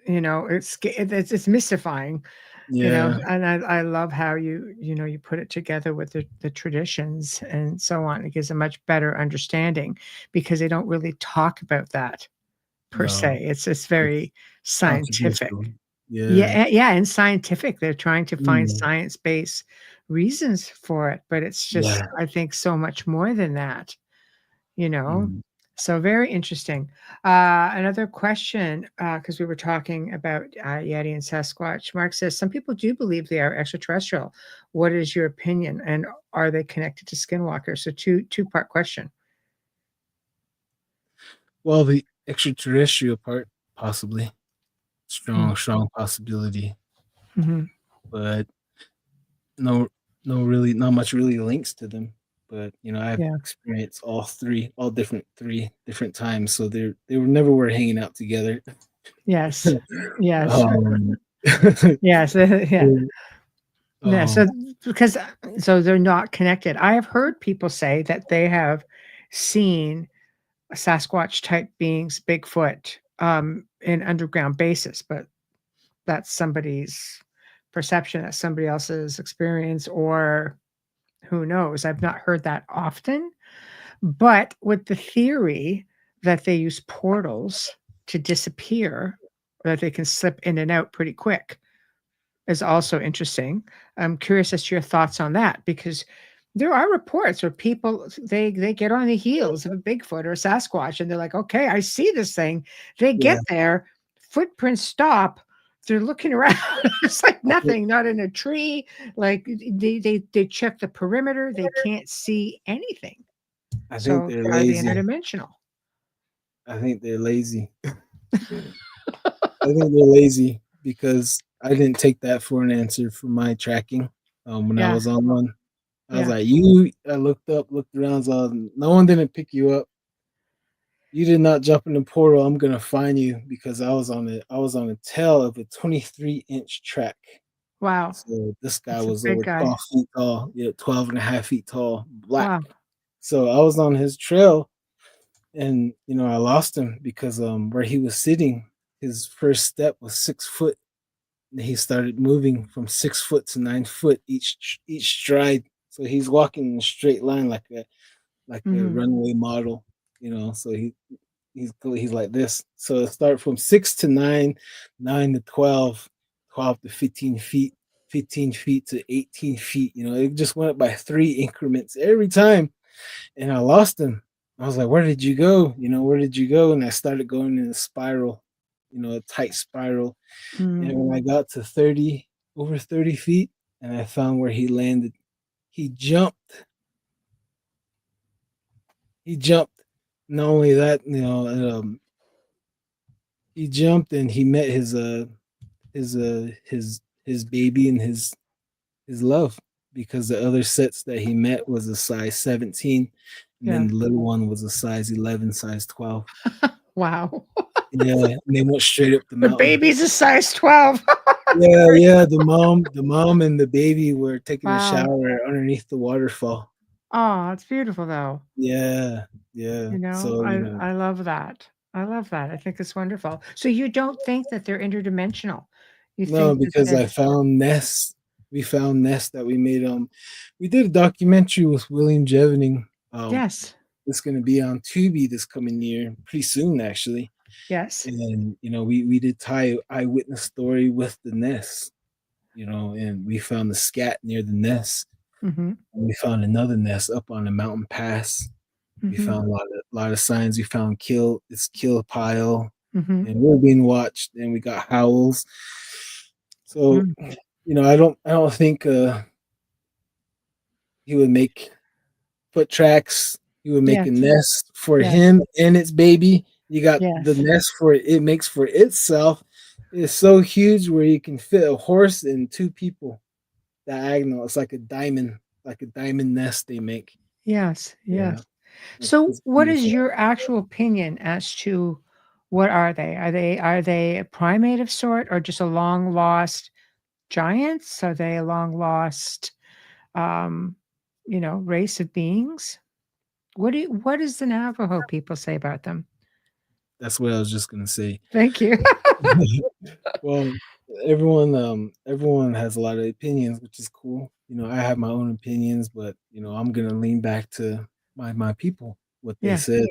it's mystifying. And I love how you put it together with the traditions and so on. It gives a much better understanding, because they don't really talk about that per se. It's very scientific. Yeah, and scientific. They're trying to find science-based reasons for it, but it's just I think so much more than that. So very interesting. Another question, because we were talking about Yeti and Sasquatch. Mark says some people do believe they are extraterrestrial. What is your opinion? And are they connected to Skinwalkers? So two-part question. Well, the extraterrestrial part, possibly. Mm. Strong possibility. Mm-hmm. But no really not much really links to them. But I've Yeah. experienced all three different times. So they were never were hanging out together. Yes. Yes. um, Yes. Yeah. Yeah. um, So they're not connected. I have heard people say that they have seen Sasquatch type beings, Bigfoot, in underground bases, but that's somebody's perception, that's somebody else's experience, or who knows? I've not heard that often. But with the theory that they use portals to disappear, or that they can slip in and out pretty quick, is also interesting. I'm curious as to your thoughts on that because there are reports where people they get on the heels of a Bigfoot or a Sasquatch and they're like, okay, I see this thing. They yeah, get there, footprints stop. They're looking around. It's like I think nothing, not in a tree. Like they check the perimeter. They can't see anything. I think So they're are they lazy. interdimensional? I think they're lazy. I think they're lazy because I didn't take that for an answer for my tracking. When I Yeah, was on one, I was yeah. like, I looked up, looked around, saw no one didn't pick you up. You did not jump in the portal. I'm gonna find you because I was on the tail of a 23-inch track. Wow. So this guy That's a was big over guy. 12 feet tall, 12 and a half feet tall, black. Wow. So I was on his trail and I lost him because where he was sitting, his first step was 6 foot. And he started moving from 6 foot to 9 foot each stride. So he's walking in a straight line like a Hmm. runway model, So he's like this. So it started from 6 to 9, 9 to 12, 12 to 15 feet, 15 feet to 18 feet. It just went up by three increments every time. And I lost him. I was like, where did you go? Where did you go? And I started going in a spiral, a tight spiral. And Mm. when I got to over 30 feet, and I found where he landed, he jumped. He jumped. Not only that, he jumped and he met his baby and his love because the other sets that he met was a size 17 and Yeah. then the little one was a size 11, size 12. Wow. Yeah, and they went straight up the The mountain. baby's a size 12. That's Yeah, great. yeah, the mom and the baby were taking a Wow. shower underneath the waterfall. Oh, it's beautiful though. Yeah, yeah. You know, So, I love that. I love that. I think it's wonderful. So you don't think that they're interdimensional. You no, think that because they're I found nests. We found nests that we made. We did a documentary with William Jevning. yes. It's going to be on Tubi this coming year, pretty soon actually. Yes. And we did tie eyewitness story with the nest. And we found the scat near the nest. Mm-hmm. And we found another nest up on the mountain pass. We Mm-hmm. found a lot of signs. We found kill pile, Mm-hmm. and we are being watched. And we got howls. So Mm. I don't think he would make foot tracks. He would make Yes. a nest for Yes. him and its baby. You got the Yes. nest for it makes for itself. It's so huge where you can fit a horse and two people diagonal. It's like a diamond nest they make. Yes. Yeah, Yes. So it's what is beautiful. your actual opinion as to what are they? Are they a primate of sort or just a long lost giants? Are they a long lost um, race of beings? What does the Navajo people say about them? That's what I was just gonna say. Thank you. Well, everyone has a lot of opinions, which is cool. I have my own opinions, but I'm gonna lean back to my people, what they Yeah. said.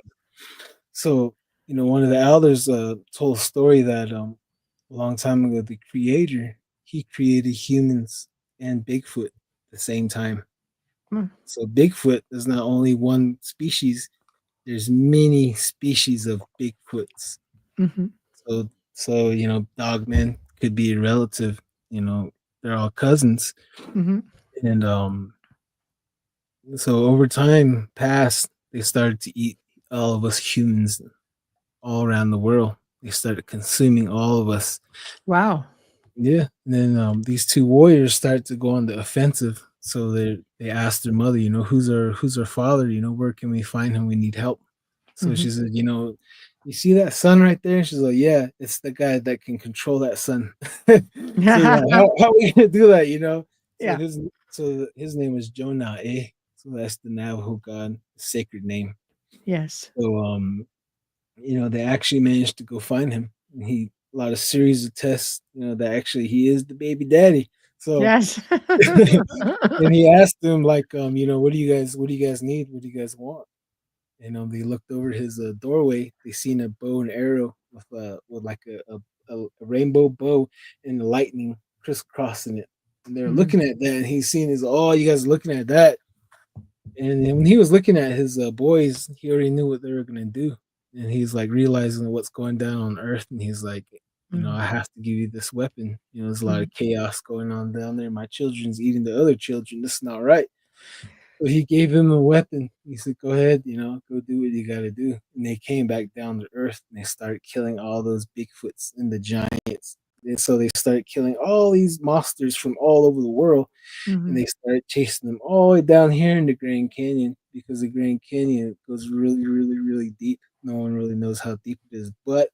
So, one of the elders told a story that a long time ago, the creator, he created humans and Bigfoot at the same time. Mm. So Bigfoot is not only one species, there's many species of Bigfoots. Hmm. So Dogman could be a relative. They're all cousins, Hmm. and so over time past, they started to eat all of us humans all around the world. They started consuming all of us. Wow. Yeah. And then these two warriors started to go on the offensive. So they asked their mother, who's our father? Where can we find him? We need help. So Hmm. she said, you see that sun right there? She's like, yeah, it's the guy that can control that sun. So like, how are we gonna do that? So Yeah. his name was Jonah, eh? So that's the Navajo god, sacred name. Yes. So they actually managed to go find him. And he a lot of series of tests, that actually he is the baby daddy. So Yes. and he asked them like, what do you guys need? What do you guys want? And they looked over his doorway. They seen a bow and arrow with like a rainbow bow and the lightning crisscrossing it. And they're Mhm. looking at that, and he's seen his, oh, you guys are looking at that. And then when he was looking at his boys, he already knew what they were gonna do, and he's like realizing what's going down on Earth, and he's like, Mhm. I have to give you this weapon. There's a lot Mhm. of chaos going on down there. My children's eating the other children. This is not right. So he gave him a weapon. He said, "Go ahead, go do what you got to do." And they came back down to Earth, and they started killing all those Bigfoots and the giants. And so they started killing all these monsters from all over the world, and Mhm. they started chasing them all the way down here in the Grand Canyon, because the Grand Canyon goes really, really, really deep. No one really knows how deep it is, but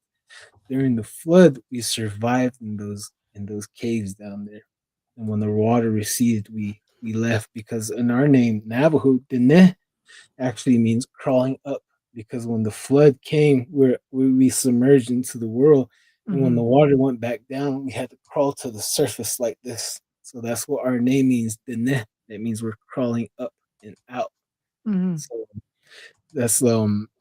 during the flood, we survived in those caves down there. And when the water receded, we left, because in our name, Navajo, Dene, actually means crawling up, because when the flood came, we submerged into the world, and when the Mhm. water went back down, we had to crawl to the surface like this. So that's what our name means, Dene. That means we're crawling up and out. Mhm. So that's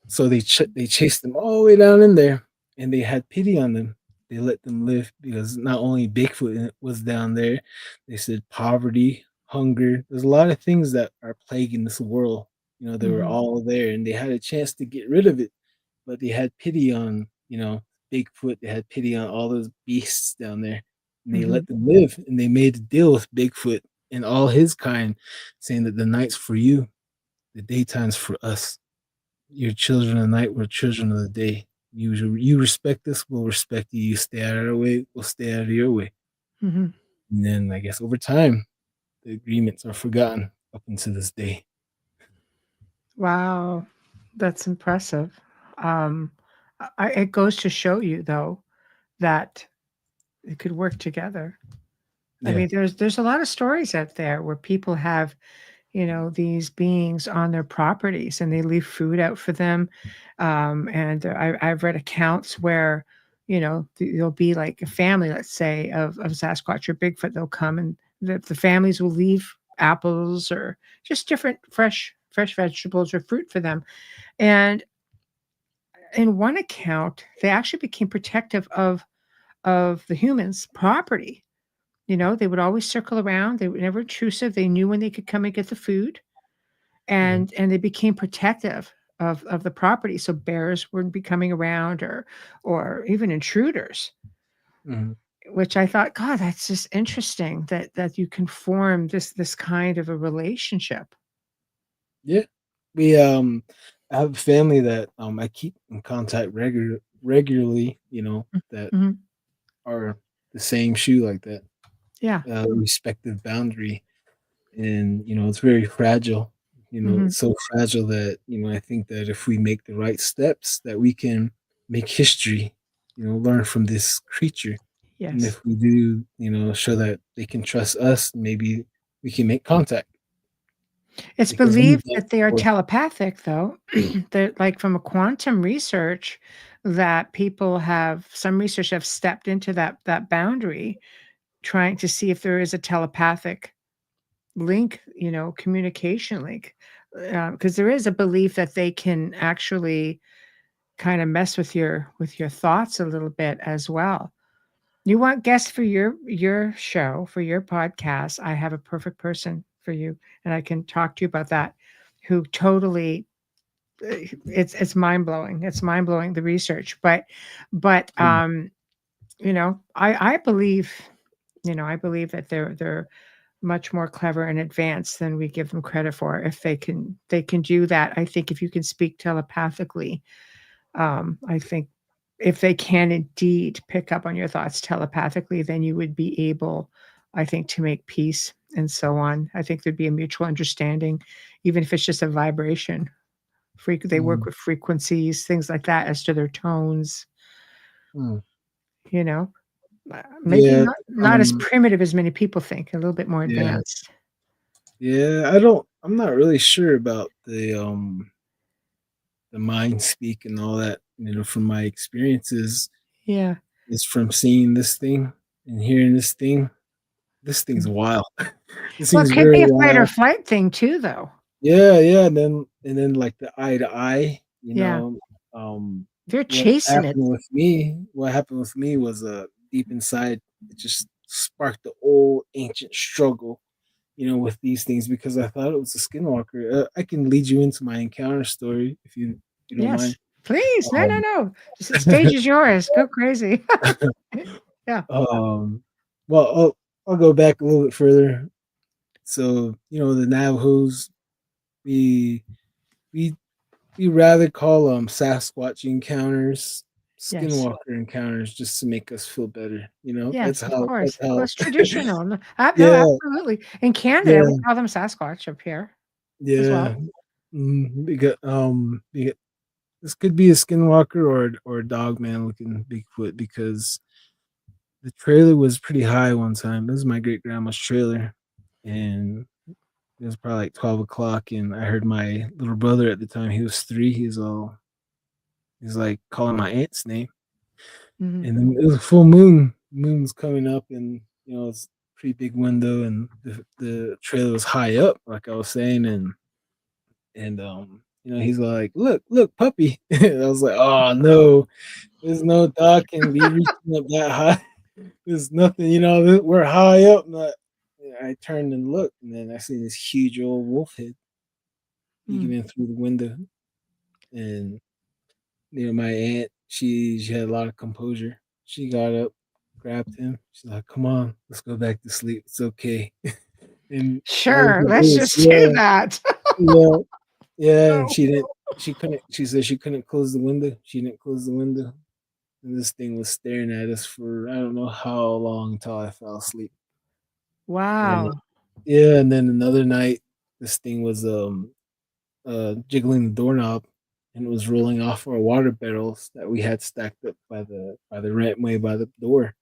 so they chased them all the way down in there, and they had pity on them. They let them live, because not only Bigfoot was down there, they said poverty, hunger. There's a lot of things that are plaguing this world. They were Mhm. all there, and they had a chance to get rid of it, but they had pity on, Bigfoot. They had pity on all those beasts down there, and they Mhm. let them live. And they made a deal with Bigfoot and all his kind, saying that the night's for you, the daytime's for us. You're children of the night, we're children of the day. You respect us, we'll respect you. You stay out of our way, we'll stay out of your way. Mhm. And then I guess over time, the agreements are forgotten up until this day. Wow. That's impressive. Um, it goes to show you, though, that it could work together. I Yeah. mean, there's a lot of stories out there where people have, these beings on their properties and they leave food out for them. And I've read accounts where, there'll be like a family, let's say, of Sasquatch or Bigfoot. They'll come and the families will leave apples or just different fresh vegetables or fruit for them. And in one account, they actually became protective of the humans' property. They would always circle around. They were never intrusive. They knew when they could come and get the food, Mhm, and they became protective of the property. So bears wouldn't be coming around, or even intruders. mhm. Which I thought, God, that's just interesting that you can form this kind of a relationship. Yeah. We I have a family that I keep in contact regularly, that Mhm. are the same shoe like that, Yeah. respective boundary. And it's very fragile. Hmm. It's so fragile that I think that if we make the right steps, that we can make history, learn from this creature. And Yes. if we do, show that they can trust us, maybe we can make contact, It's because we've believed done it that they are before. telepathic, though. That, like from a quantum research, that people have some research have stepped into that boundary, trying to see if there is a telepathic link, communication link, because there is a belief that they can actually kind of mess with your thoughts a little bit as well. You want guests for your show, for your podcast, I have a perfect person for you, and I can talk to you about that, who totally it's mind-blowing. It's mind-blowing, the research. But you know, I believe, you know, I believe that they're much more clever and advanced than we give them credit for. If they can do that, I think if you can speak telepathically, I think if they can indeed pick up on your thoughts telepathically, then you would be able, I think, to make peace and so on. I think there'd be a mutual understanding, even if it's just a vibration. They work with frequencies, things like that, as to their tones. Mm. You know, maybe Yeah. not as primitive as many people think. A little bit more Yeah. advanced. Yeah. I'm not really sure about the mind speak and all that, you know, from my experiences. Yeah. Is from seeing this thing and hearing this thing. This thing's Mm. wild. This Well, it thing's could very be a fight or wild. flight thing too, though. Yeah, yeah. And then like the eye to eye, you Yeah. know, um They're chasing it. what happened with me was deep inside it just sparked the old ancient struggle, you know, with these things because I thought it was a skinwalker. I can lead you into my encounter story if you don't mind. Yes. Please. No, no, Um, no. The stage is yours. Go crazy. Yeah. well, I'll go back a little bit further. So, you know, the Navajos, we we we rather call them Sasquatch encounters, Yes. Skinwalker encounters, just to make us feel better. You know, Yes, of that's course. Well, how. it's traditional. No, no, Yeah, absolutely. In Canada, we yeah, call them Sasquatch up here as yeah. well. Because this could be a Skinwalker or a Dogman looking Bigfoot because the trailer was pretty high one time. This is my great grandma's trailer, and it was probably like 12 o'clock, and I heard my little brother at the time. He was 3. He's like calling my aunt's name, Mhm. and then it was a full moon. Moon's coming up, and you know it's a pretty big window, and the trailer was high up, like I was saying, and you know he's like, look, puppy. And I was like, oh no, there's no dog can be reaching up that high. There's nothing, you know, we're high up. Not, I turned and looked, and then I seen this huge old wolf head peeking Mm. in through the window. And you know, my aunt, she had a lot of composure. She got up, grabbed him. She's like, "Come on, let's go back to sleep. It's okay." And I was Sure. like, Let's "Yes, just do yeah, that. yeah, yeah." And No. she didn't. She couldn't. She said she couldn't close the window. She didn't close the window, and this thing was staring at us for I don't know how long until I fell asleep. And Wow. yeah, and then another night, this thing was jiggling the doorknob, and it was rolling off our water barrels that we had stacked up by the rentway by the door.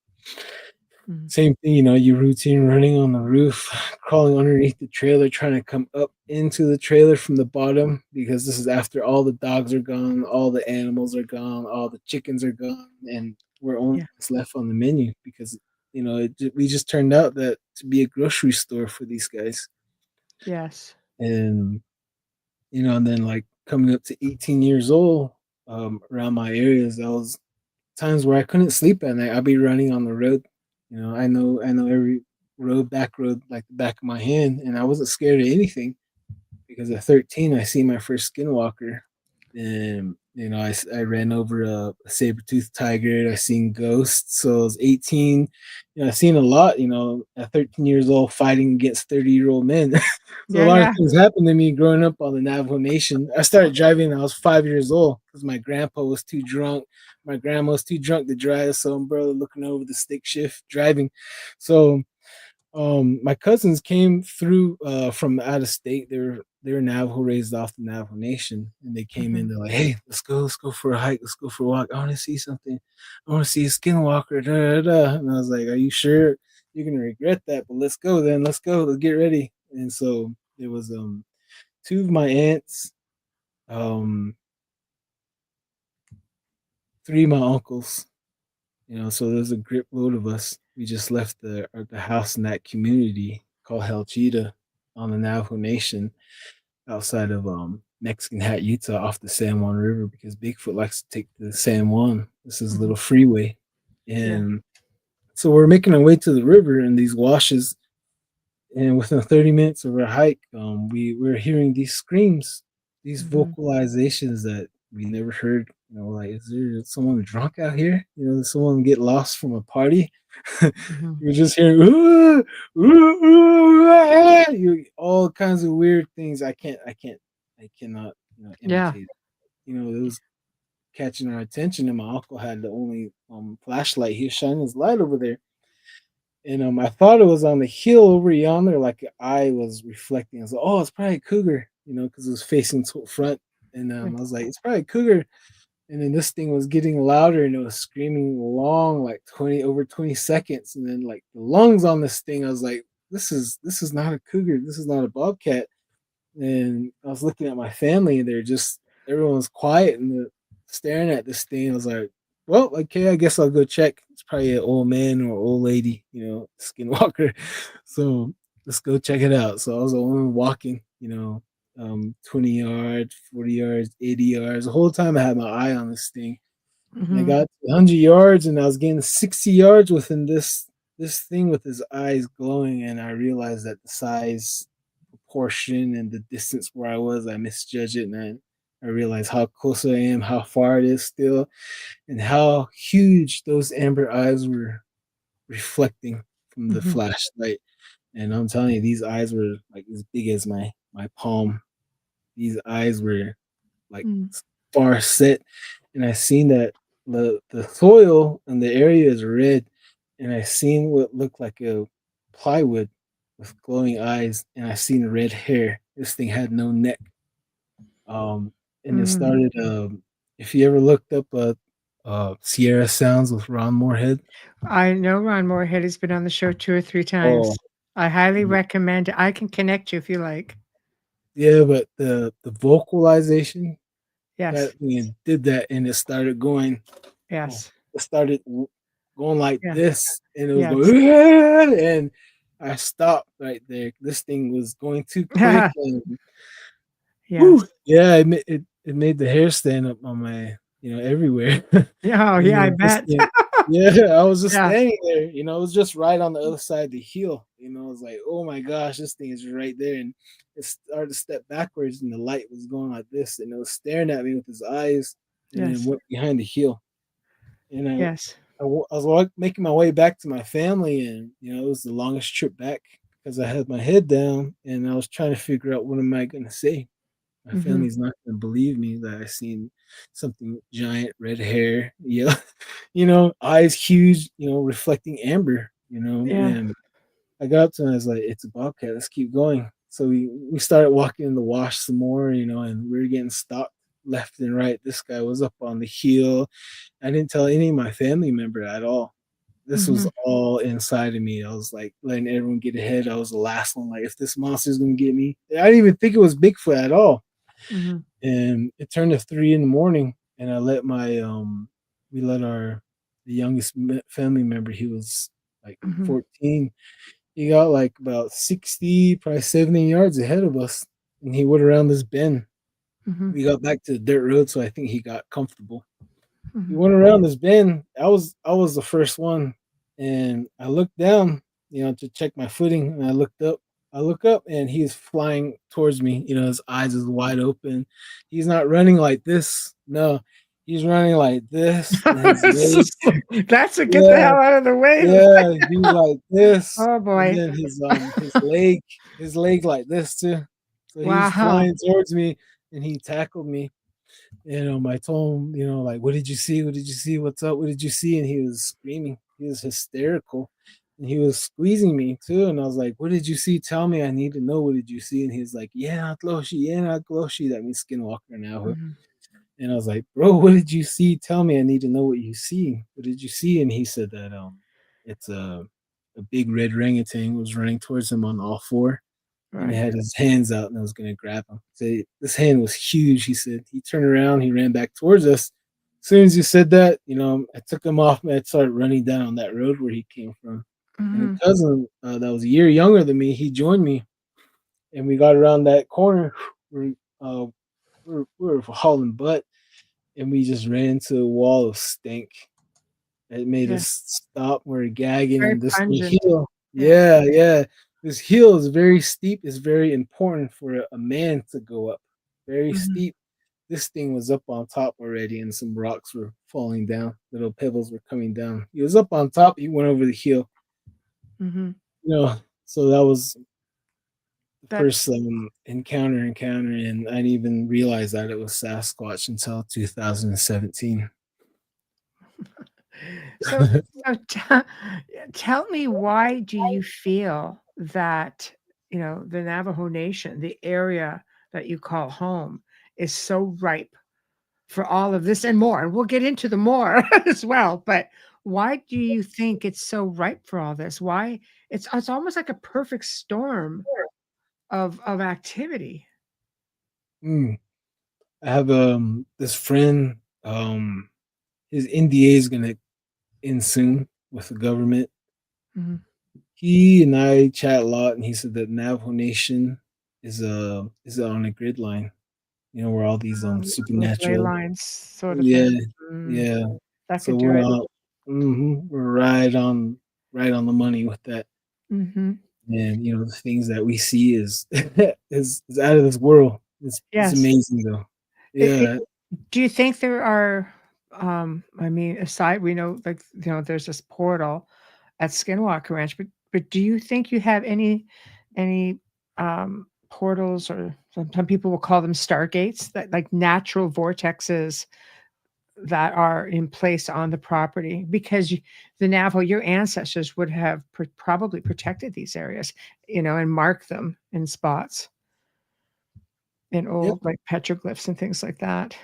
Mhm. Same thing, you know, your routine running on the roof, crawling underneath the trailer, trying to come up into the trailer from the bottom because this is after all the dogs are gone, all the animals are gone, all the chickens are gone, and we're only Yeah. what's left on the menu because you know we just turned out that to be a grocery store for these guys, Yes. and you know, and then like coming up to 18 years old, around my areas, that was times where I couldn't sleep at night. I'd be running on the road. You know, I know every back road like the back of my hand, and I wasn't scared of anything because at 13 I see my first skinwalker, and you know I ran over a saber-toothed tiger. I seen ghosts. So I was 18. You know, I seen a lot. You know, at 13 years old, fighting against 30-year-old men. So a Yeah, lot of yeah. things happened to me growing up on the Navajo Nation. I started driving when I was 5 years old because my grandpa was too drunk. My grandma was too drunk to drive, so I'm brother looking over the stick shift driving. So my cousins came through from out of state. They were Navajo, raised off the Navajo Nation, and they came in. Mhm. They're like, "Hey, let's go for a hike. Let's go for a walk. I want to see something. I want to see a skinwalker." Da, da, da. And I was like, "Are you sure? You're gonna regret that, but let's go then. Let's go. Let's get ready." And so it was two of my aunts, um, three of my uncles. You know, so there's a grip load of us. We just left the house in that community called Yei'iitsoh on the Navajo Nation outside of Mexican Hat, Utah, off the San Juan River because Bigfoot likes to take the San Juan. This is a Mhm. little freeway, Yeah. and so we're making our way to the river in these washes. And within 30 minutes of our hike, we were hearing these screams, these Mhm. vocalizations that we never heard. Like, is there someone drunk out here? Does someone get lost from a party? Mhm. You're just hearing "Ooh, ooh, ooh, ah," all kinds of weird things. I cannot, Yeah. imitate. It was catching our attention, and my uncle had the only flashlight. He was shining his light over there, and I thought it was on the hill over yonder, like an eye was reflecting. I was like, "Oh, it's probably a cougar," because it was facing to front. And I was like, "It's probably a cougar." And then this thing was getting louder, and it was screaming long, like 20 seconds. And then like the lungs on this thing, I was like, "This is not a cougar. This is not a bobcat." And I was looking at my family, and everyone was quiet and staring at this thing. I was like, "Well, okay, I guess I'll go check. It's probably an old man or old lady, skinwalker." So let's go check it out. So I was the only one walking, 20 yards, 40 yards, 80 yards. The whole time I had my eye on this thing. And I Mhm. got to 100 yards, and I was getting 60 yards within this thing with his eyes glowing, and I realized that the size, proportion, and the distance where I was, I misjudged it, and I realized how close I am, how far it is still, and how huge those amber eyes were reflecting from the Mhm. flashlight. And I'm telling you, these eyes were like as big as my palm. These eyes were like Mm. far set, and I seen that the soil in the area is red, and I seen what looked like a plywood with glowing eyes, and I seen red hair. This thing had no neck. And it Mm. started. If you ever looked up Sierra Sounds with Ron Moorhead, I know Ron Moorhead has been on the show 2 or 3 oh times. I highly recommend it. I can connect you if you like. yeah, but the vocalization Yes. that when it did that, and it started going. Oh, Yes. it started going like Yeah. this, and it was Yes. going, "Ah," and I stopped right there. This thing was going too quick, and Yes. whoo, yeah, it made the hair stand up on my, everywhere. Yeah, oh, And yeah, I bet. yeah, I was just Yeah. standing there, it was just right on the other side of the heel. I was like, "Oh my gosh, this thing is right there," and it started to step backwards, and the light was going like this, and it was staring at me with his eyes, and then Yes. went behind the heel. And Yes. I was making my way back to my family, and it was the longest trip back because I had my head down, and I was trying to figure out what am I going to say. My Mhm. family's not going to believe me that I seen something giant, red hair, yeah, eyes huge, reflecting amber, Yeah. and I got up to him. I was like, "It's a bobcat. Let's keep going." So we started walking in the wash some more, and we were getting stopped left and right. This guy was up on the hill. I didn't tell any of my family member at all. This was Mhm. all inside of me. I was like letting everyone get ahead. I was the last one. Like, if this monster's gonna get me, I didn't even think it was Bigfoot at all. Mhm. And it turned to 3 in the morning, and we let the youngest family member. He was like Mhm. 14. He got like about 60, probably 70 yards ahead of us, and he went around this bend. Mhm. We got back to the dirt road, so I think he got comfortable. He Mhm. went around this bend. I was the first one, and I looked down, to check my footing, and I looked up. I look up, and he's flying towards me. His eyes is wide open. He's not running like this. No, he's running like this, and his leg. That's a get the Yeah, hell out of the way. yeah, he's like this, Oh, and boy. then his leg like this too. So he's Wow. flying towards me, and he tackled me. I told him, like, "What did you see? What did you see? What's up? What did you see?" And he was screaming. He was hysterical. And he was squeezing me too. And I was like, "What did you see? Tell me. I need to know. What did you see?" And he's like, "Yeah, Atloshi, yeah, Atloshi." That means Skinwalker now. Mhm. And I was like, "Bro, what did you see? Tell me. I need to know what you see. What did you see?" And he said that it's a big red orangutan was running towards him on all four, and he Right. had his hands out, and I was going to grab him. So this hand was huge. He said he turned around, he ran back towards us. As soon as you said that, I took him off, and I started running down that road where he came from. And a Mhm. cousin that was a year younger than me, he joined me, and we got around that corner. We're, uh, we were hauling butt, and we just ran into a wall of stink. It made Yeah. us stop. We're gagging, Very and this the pungent. heel. Yeah. Yeah, yeah. This hill is very steep. It's very important for a man to go up. very Mhm. steep. This thing was up on top already, and some rocks were falling down. Little pebbles were coming down. He was up on top. He went over the hill. Mhm. So that was the That's first encounter, and I didn't even realize that it was Sasquatch until 2017. so so tell me, why do you feel that, the Navajo Nation, the area that you call home, is so ripe for all of this and more? And we'll get into the more as well, but why do you think it's so ripe for all this? Why it's almost like a perfect storm of activity. Mm. I have this friend. His NDA is gonna end soon with the government. Mhm. He and I chat a lot, and he said that Navajo Nation is on a grid line. Where all these Like ley supernatural. lines sort of Yeah, thing. Mm, yeah. that So could do we're it. on. We're right on the money with that. Mhm. And the things that we see is is out of this world. It's Yes. amazing though. It Yeah, Do you think there are, I mean, aside we know, like, there's this portal at Skinwalker Ranch, but do you think you have any portals, or some people will call them stargates, that like natural vortexes that are in place on the property? Because the Navajo, your ancestors would have probably protected these areas, and marked them in spots in yep, old like petroglyphs and things like that.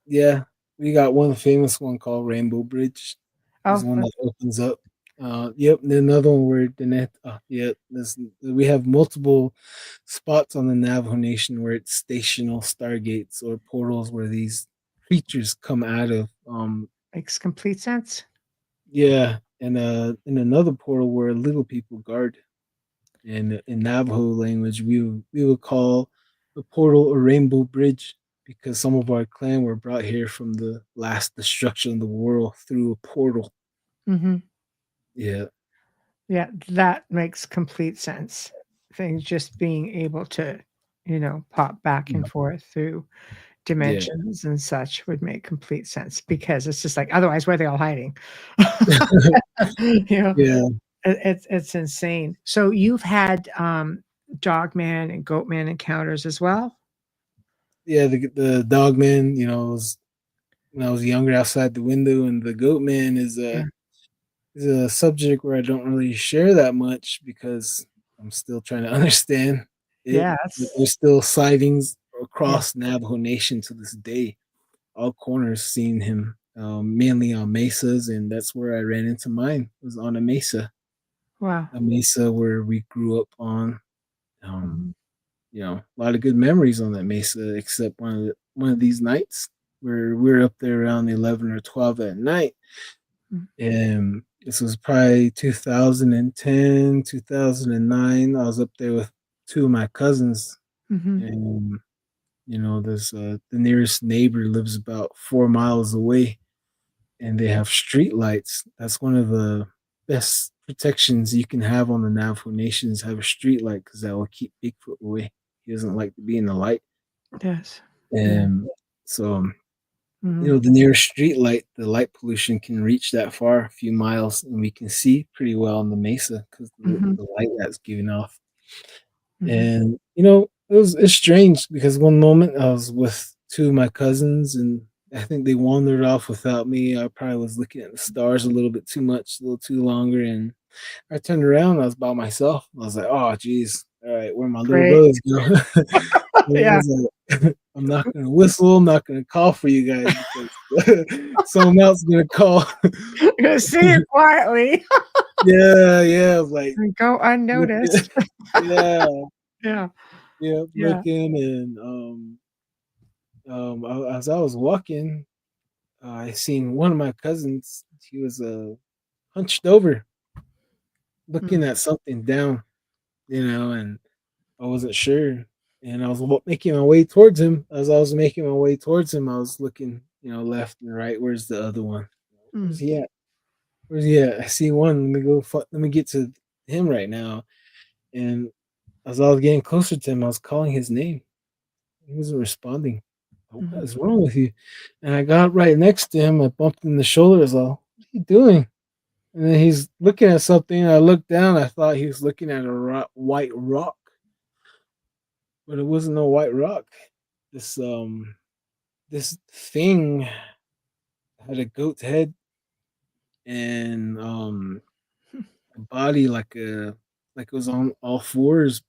yeah. We got one famous one called Rainbow Bridge. Is Oh, one that opens up. Yep. And another one where the net. Yeah. We have multiple spots on the Navajo Nation where it's stational stargates or portals where these creatures come out of. makes complete sense. Yeah, and in another portal where little people guard. And in Navajo language, we would call the portal a rainbow bridge because some of our clan were brought here from the last destruction of the world through a portal. Mhm. Yeah, Yeah, that makes complete sense. Things just being able to, pop back and yeah, forth through yeah, dimensions and such would make complete sense, because it's just like, otherwise, where are they all hiding? You know, yeah, it's insane. So you've had, Dogman and Goatman encounters as well? yeah. The Dogman, was when I was younger outside the window, and the Goatman Yeah. is a subject where I don't really share that much because I'm still trying to understand it. Yeah, But that's there's still sightings yeah. across Navajo Nation to this day. All corners seeing him, mainly on mesas, and that's where I ran into mine. Was on Wow. a mesa where we grew up on. Um, Mhm, a lot of good memories on that mesa, except one of these nights where we're up there around 11 or 12 at night. mm, And this was probably 2010, 2009. I was up there with two of my cousins, mhm. and there's the nearest neighbor lives about 4 miles away, and they have street lights. That's one of the best protections you can have on the Navajo Nation is have a street light because that will keep Bigfoot away. He doesn't like to be in the light, Yes. Yeah. and so Mhm, the nearest street light, the light pollution can reach that far, a few miles, and we can see pretty well on the mesa because mhm, the light that's giving off. mhm. And it's strange because one moment I was with two of my cousins, and I think they wandered off without me. I probably was looking at the stars a little bit too much, a little too longer, and I turned around. I was by myself. I was like, "Oh, geez, all right, where my little Great. brothers go?" And I Yeah. was like, "I'm not gonna whistle. I'm not gonna call for you guys because someone else is gonna call." Gonna say it quietly Yeah, yeah. I was like, and go looking, unnoticed. yeah, Yeah. yeah, Yeah. looking, and as I was walking, I seen one of my cousins. He was hunched over, Mm, looking at something down, and I wasn't sure. And I was making my way towards him. As I was making my way towards him, I was looking, left and right. Where's the other one? Where's mm, he at? Where's he at? I see one. Let me go. Let me get to him right now. And as I was getting closer to him, I was calling his name. He wasn't responding. What Mhm. is wrong with you? And I got right next to him. I bumped him in the shoulder. I was like, what are you doing? And then he's looking at something. I looked down. I thought he was looking at a white rock, but it wasn't no white rock. This this thing had a goat's head and a body like it was on all fours,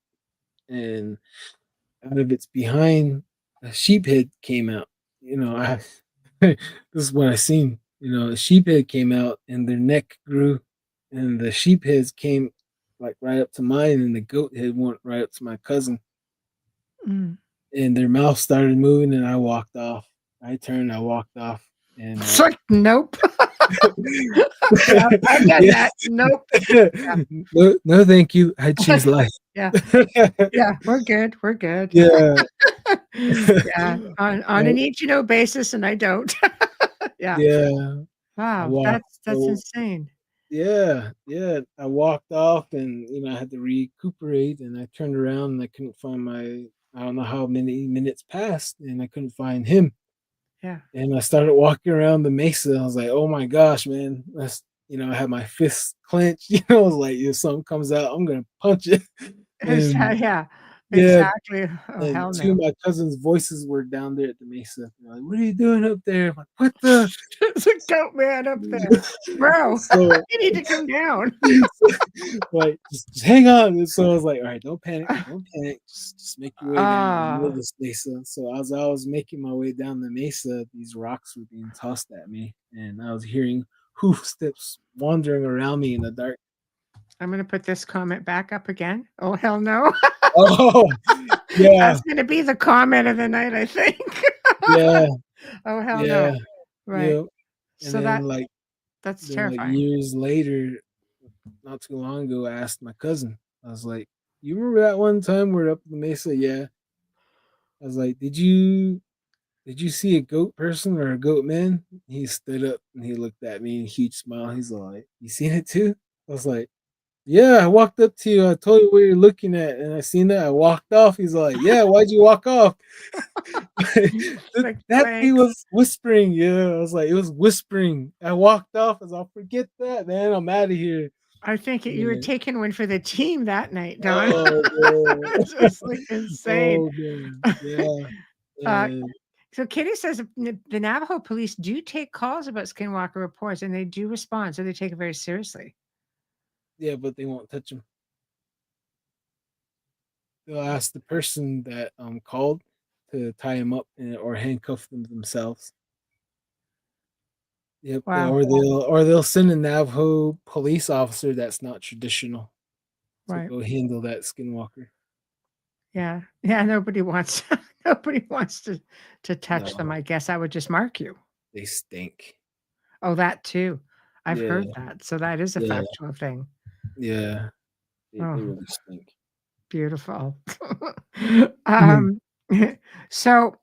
and out of its behind, a sheep head came out. I this is what I seen. A sheep head came out, and their neck grew, and the sheep heads came like right up to mine, and the goat head went right up to my cousin, Mm. and their mouth started moving, and I walked off. I turned, I walked off, and It's like, nope. Yeah, I've done yeah. that. Nope. No, thank you. I choose life. Yeah. Yeah, we're good. We're good. Yeah. Yeah. On an need to know basis, and I don't. Yeah. Yeah. Wow. That's insane. Yeah. I walked off, and I had to recuperate, and I turned around, and I couldn't find I don't know how many minutes passed, and I couldn't find him. Yeah. And I started walking around the mesa. I was like, oh my gosh, man. I had my fists clenched. I was like, if something comes out, I'm gonna punch it. And Yeah. yeah, Exactly. Oh, and hell two no. of my cousins' voices were down there at the mesa. They're like, what are you doing up there? I'm like, what the? There's a goat man up there. Bro, So you need to come down. like just hang on. And so I was like, all right, don't panic, just make your way down the middle of Ah, this mesa. So as I was making my way down the mesa, these rocks were being tossed at me, and I was hearing hoof steps wandering around me in the dark. I'm gonna put this comment back up again. Oh, hell no. Oh yeah, That's gonna be the comment of the night, I think. yeah, Oh, hell yeah, no. Right. yeah. And So that's then terrifying. years later, not too long ago, I asked my cousin. I was like, "You remember that one time we're up in the mesa?" Yeah. I was like, "Did you see a goat person or a goat man?" He stood up and he looked at me and a huge smile. He's like, "You seen it too?" I was like, "Yeah, I walked up to you. I told you what you're looking at, and I seen that. I walked off." He's like, "Yeah, why'd you walk off?" Like, That thing thanks. was whispering. Yeah, I was like, it was whispering. I walked off. I was like, forget that, man. I'm out of here. I think you were Yeah. taking one for the team that night, Don. Oh man. It's just like insane. Oh man. Yeah. Uh, And so Kitty says the Navajo police do take calls about Skinwalker reports and they do respond, so they take it very seriously. yeah, but they won't touch him. They'll ask the person that called to tie him up or handcuff them themselves. Yep. Wow. Or they'll send a Navajo police officer that's not traditional to Right. go handle that Skinwalker. Yeah. Yeah. Nobody wants nobody wants to touch them. No, I guess I would just mark you. they stink. Oh, that too. I've Yeah, heard that. So that is a yeah, factual thing. yeah. They Oh, really stink. beautiful. Mhm. um, so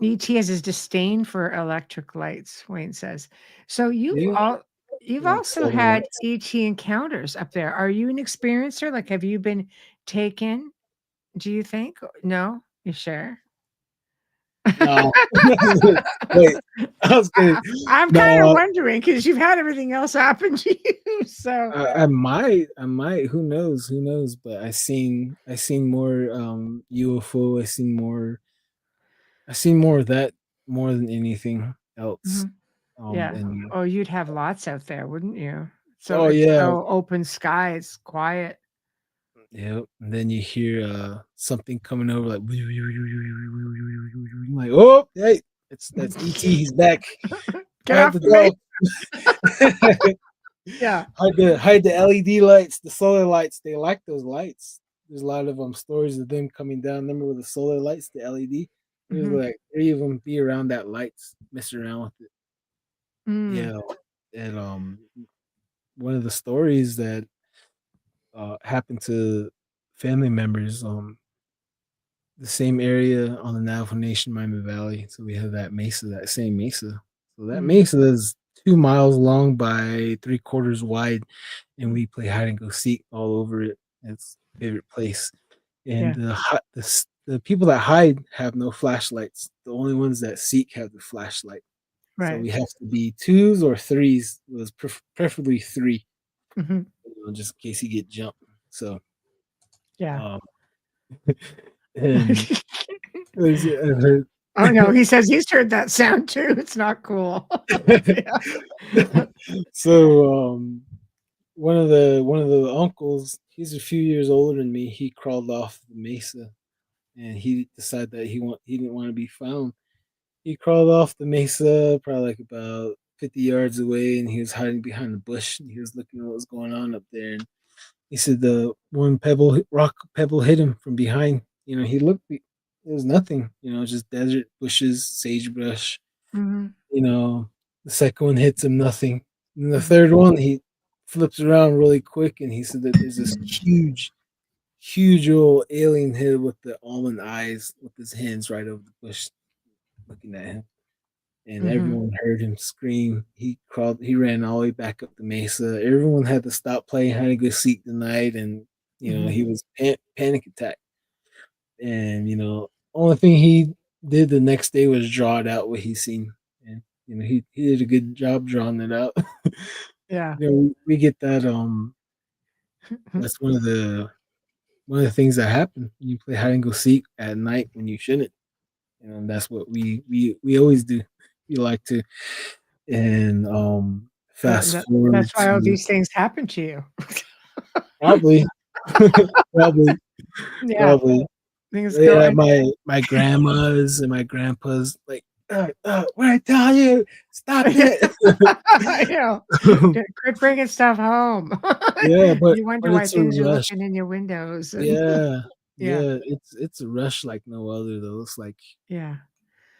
ET has his disdain for electric lights, Wayne says. So Yeah, you've like also solar had lights. ET encounters up there. Are you an experiencer? Like, have you been taken? Do you think? No? You sure? No. Wait, I was kidding. I'm kind of No, wondering because you've had everything else happen to you. So, I might. Who knows? Who knows? But I seen more UFO. I seen more of that more than anything else. mhm, yeah. And Oh, you'd have lots out there, wouldn't you? So oh it's yeah, so open sky, it's quiet. yeah. And then you hear something coming over like like, oh hey, that's ET. He's back. Get Hide off the me. dog. Yeah. hide the LED lights, the solar lights. They like those lights. There's a lot of stories of them coming down. Remember with the solar lights, the LED. There's Mhm. like 3 of them be around that lights, messing around with it. Mm, Yeah, and one of the stories that happened to family members, the same area on the Navajo Nation, Miami Valley. So we have that mesa, that same mesa. So that mm, mesa is 2 miles long by 3/4 wide, and we play hide and go seek all over it. It's my favorite place. And yeah. the the people that hide have no flashlights. The only ones that seek have the flashlight. So Right. we have to be twos or threes. It was preferably three, Hmm. just in case you get jumped. So, Yeah. um, and I've heard. Oh no, he says he's heard that sound too. It's not cool. Yeah. So, one of the uncles, he's a few years older than me. He crawled off the mesa, and he decided that he didn't want to be found. He crawled off the mesa, probably like about 50 yards away, and he was hiding behind a bush. And he was looking at what was going on up there. And he said the one rock pebble hit him from behind. He looked, it was nothing. Just desert, bushes, sagebrush. Hmm. You know, the second one hits him, nothing. And the Hmm. third one, he flips around really quick, and he said that there's this huge, huge old alien head with the almond eyes, with his hands right over the bush, looking at him. And Hmm. everyone heard him scream. He ran all the way back up the mesa. Everyone had to stop playing hide and go seek the night, and Hmm. he was panic attack. And only thing he did the next day was draw it out what he seen, and he did a good job drawing it out. Yeah. We get that. That's one of the things that happen when you play hide and go seek at night when you shouldn't. That's what we always do. We like to. And fast forward That's why all to these things happen to you. probably, probably, Yeah, probably. things go Yeah, and my grandmas and my grandpas like, what I tell you, stop it. I know. Quit bringing stuff home. Yeah, but You wonder but why it's a things are rush. looking in your windows and Yeah, yeah, yeah, it's a rush like no other though. It's like yeah.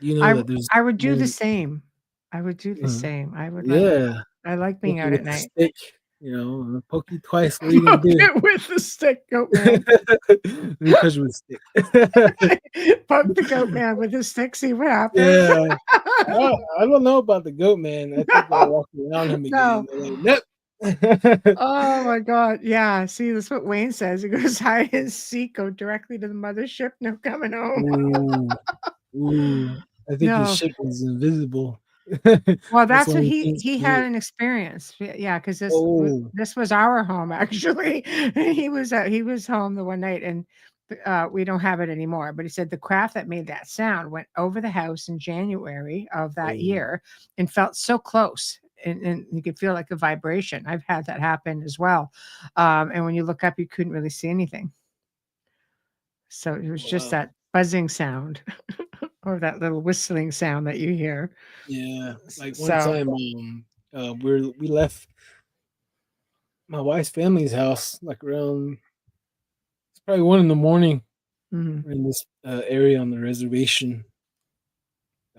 you know I that there's I would do the one. same. I would do the uh, same. yeah, I like hit being you out with at the night. stick. And poke you twice. What are you gonna do? With the stick, goat man. Let me touch you with a stick. Poke the goat man with the stick, see what happens. Yeah. I don't know about the goat man. I think they'll No, walk around him no. again. They're like, nope. Oh my god. Yeah. See, that's what Wayne says. He goes hide and seek, go directly to the mothership, no coming home. Ooh, ooh. I think his No. ship is invisible. Well, That's the that's what only he thing he to do had it. an experience. Yeah, because Oh, this was our home actually. He was home the one night and we don't have it anymore. But he said the craft that made that sound went over the house in January of that oh, year and felt so close. And you could feel like a vibration. I've had that happen as well. And when you look up, you couldn't really see anything. So it was just wow. that buzzing sound or that little whistling sound that you hear. Yeah. Like one So, time, we left my wife's family's house like around it's probably 1 in the morning. mhm, We're in this area on the reservation.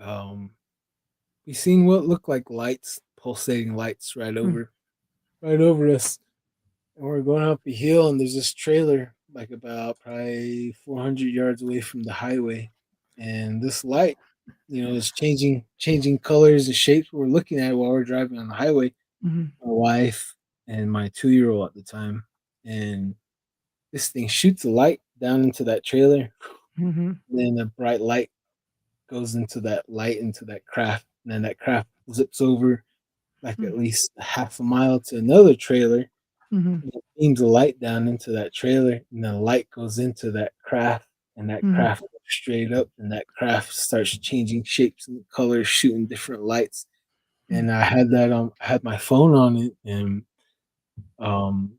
Um, we seen what looked like lights, pulsating lights mm, right over us. And we're going up a hill, and there's this trailer, like about probably 400 yards away from the highway. And this light, is changing colors and shapes. We're looking at it while we're driving on the highway. mhm, My wife and my 2-year-old at the time, and this thing shoots a light down into that trailer. mhm, Then a bright light goes into that light into that craft, and then that craft zips over like mm, at least a half a mile to another trailer. mhm, And it beams a light down into that trailer, and the light goes into that craft, and that mhm, craft goes straight up, and that craft starts changing shapes and colors, shooting different lights. mm, And I had my phone on it, and um,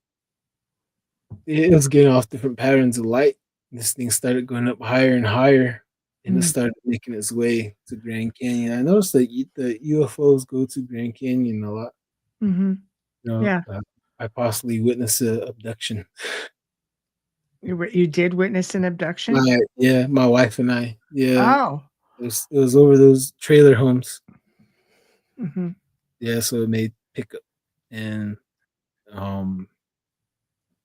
it was getting off different patterns of light. This thing started going up higher and higher, and it mm, started making its way to Grand Canyon. I noticed that the UFOs go to Grand Canyon a lot. mhm. You know, Yeah. uh, I possibly witnessed a abduction. You did witness an abduction? My wife and I. Yeah, Oh. it was over those trailer homes. Mhm, Yeah, so it made pickup, and um,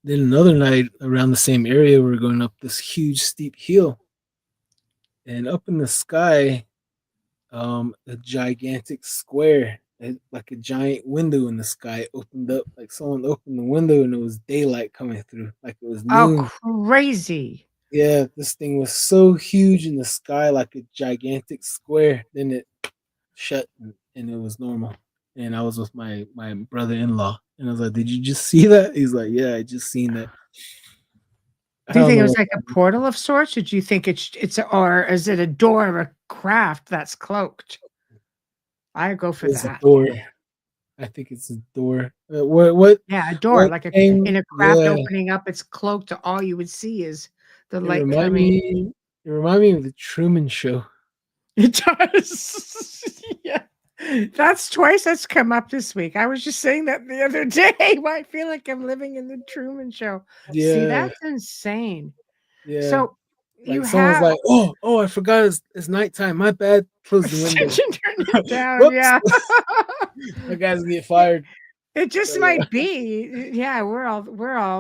then another night around the same area, we are going up this huge steep hill, and up in the sky, a gigantic square, like a giant window in the sky, opened up. Like someone opened the window, and it was daylight coming through, like it was oh, noon. crazy. Yeah, this thing was so huge in the sky, like a gigantic square. Then it shut, and it was normal. And I was with my brother-in-law, and I was like, "Did you just see that?" He's like, "Yeah, I just seen that." I Do you don't think it know was what like a that portal of sorts, or do you think or is it a door of a craft that's cloaked? I go for is. A that. door. I think it's a door. What Yeah, a door, what like in came? a craft Yeah, opening up, it's cloaked, to all you would see is the it light remind coming. me. It remind me of the Truman Show. It does. Yeah. That's twice that's come up this week. I was just saying that the other day. I feel like I'm living in the Truman Show. See, Yeah, that's insane. yeah. So you Like someone's have like, "Oh, I forgot it's nighttime. My bad. Close the window. turn it down, Whoops." yeah. My guys get fired. It just So, might be. Yeah, we're all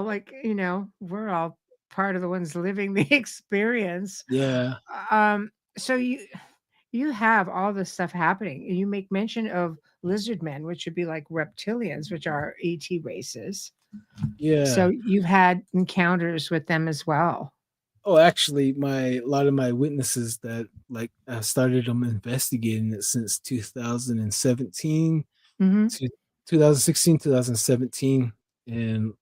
like, we're all part of the ones living the experience. yeah, Um, so you have all this stuff happening. And you make mention of lizard men, which would be like reptilians, which are ET races. So yeah. you've had encounters with them as well. Oh, actually, my a lot of my witnesses that like I started them investigating it since 2017 Hmm. to 2016, 2017, and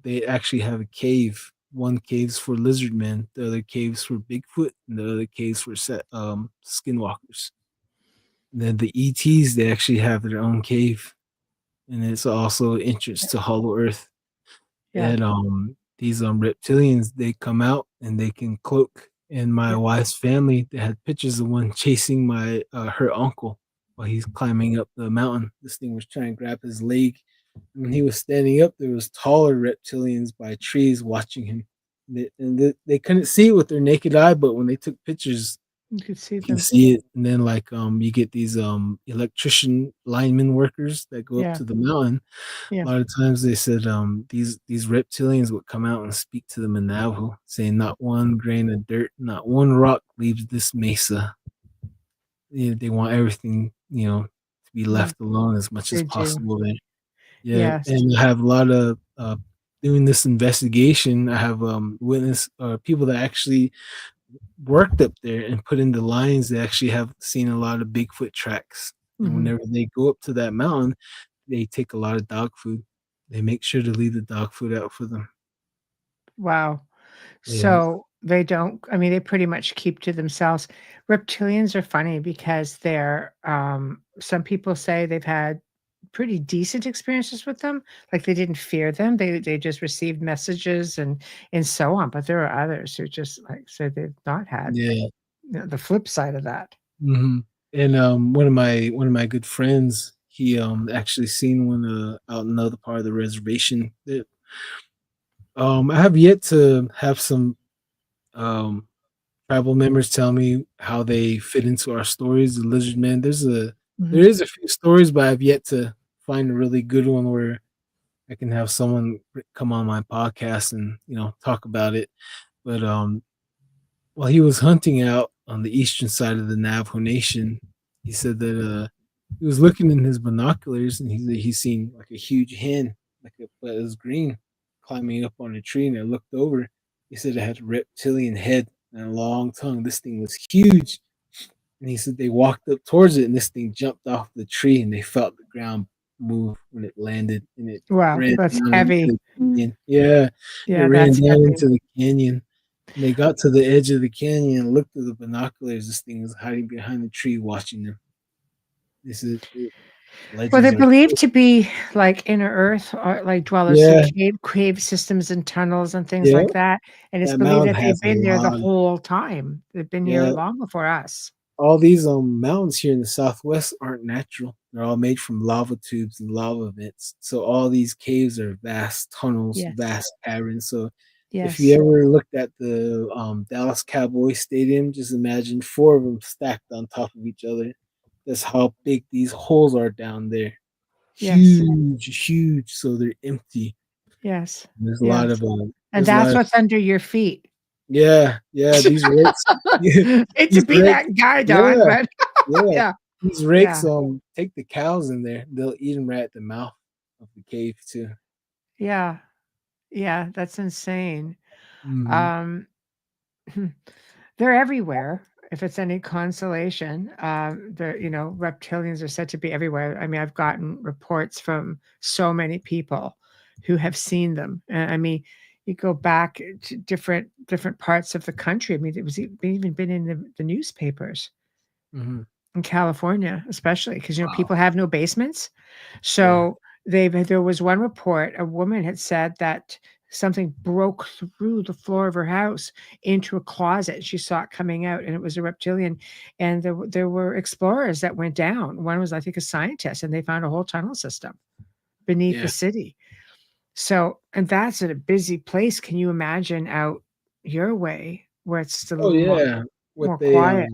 they actually have a cave. One cave's for lizard men, the other cave's for Bigfoot, and the other cave's for skinwalkers. And then the ETs, they actually have their own cave, and it's also an entrance to Hollow Earth. Yeah. And these reptilians, they come out and they can cloak. And my Yeah. wife's family, they had pictures of one chasing my her uncle while he's climbing up the mountain. This thing was trying to grab his leg. When he was standing up, there was taller reptilians by trees watching him. They couldn't see it with their naked eye, but when they took pictures, You could see you can them. see it. And then you get these electrician lineman workers that go up Yeah. to the mountain. Yeah. A lot of times they said these reptilians would come out and speak to them in Navajo, saying not one grain of dirt, not one rock leaves this mesa. They want everything, to be Yeah. left alone as much as They do. possible there. Yeah, Yes. and I have a lot of doing this investigation. I have witness people that actually worked up there and put in the lines. They actually have seen a lot of Bigfoot tracks, and Hmm. whenever they go up to that mountain, they take a lot of dog food. They make sure to leave the dog food out for them. Wow. Yeah, So they don't, I mean, they pretty much keep to themselves. Reptilians are funny because some people say they've had pretty decent experiences with them. Like they didn't fear them. They just received messages and so on. But there are others who just like say they've not had, yeah. the flip side of that. Hmm. And one of my good friends, he actually seen one out in another part of the reservation. That I have yet to have some um tribal members tell me how they fit into our stories. The lizard man. There Mhm. is a few stories, but I've yet to find a really good one where I can have someone come on my podcast and talk about it. But while he was hunting out on the eastern side of the Navajo Nation, he said that he was looking in his binoculars and he seen like a huge hen, but it was green, climbing up on a tree. And I looked over. He said it had a reptilian head and a long tongue. This thing was huge. And he said they walked up towards it, and this thing jumped off the tree, and they felt the ground move when it landed, and it Wow, ran that's down into heavy. the canyon. Yeah, it Yeah, ran that's down heavy. into the canyon. And they got to the edge of the canyon and looked through the binoculars. This thing was hiding behind the tree, watching them. This is Well, they're legends are believed so. to be like inner Earth, or like dwellers through Yeah, cave systems and tunnels and things yeah. like that. And it's That believed mountain that they've has a been there the lot. whole time. They've been here Yeah, long before us. all these mountains here in the southwest aren't natural. They're all made from lava tubes and lava vents. So all these caves are vast tunnels, Yes. vast caverns. So if you Yes. ever looked at the Dallas Cowboy Stadium, just imagine four of them stacked on top of each other. That's how big these holes are down there. Yes. Huge, huge. So they're empty. Yes. There's a lot Yes. of And there's a lot that's of what's under your feet. yeah, yeah. These rakes, Hate to these be rakes, that guy, Don, yeah, but yeah. yeah. These Yeah. rakes take the cows in there. They'll eat them right at the mouth of the cave too. Yeah. Yeah. That's insane. Hmm. Um, they're everywhere. If it's any consolation, they're, reptilians are said to be everywhere. I mean, I've gotten reports from so many people who have seen them. I mean, you go back to different parts of the country. I mean, it was even been in the newspapers Mhm. in California, especially because Wow. people have no basements. Yeah. So there was one report. A woman had said that something broke through the floor of her house into a closet. She saw it coming out, and it was a reptilian. And there were explorers that went down. One was, I think, a scientist, and they found a whole tunnel system beneath the Yeah. city. So, and that's a busy place. Can you imagine out your way where it's a Oh, little yeah. What more they, quiet?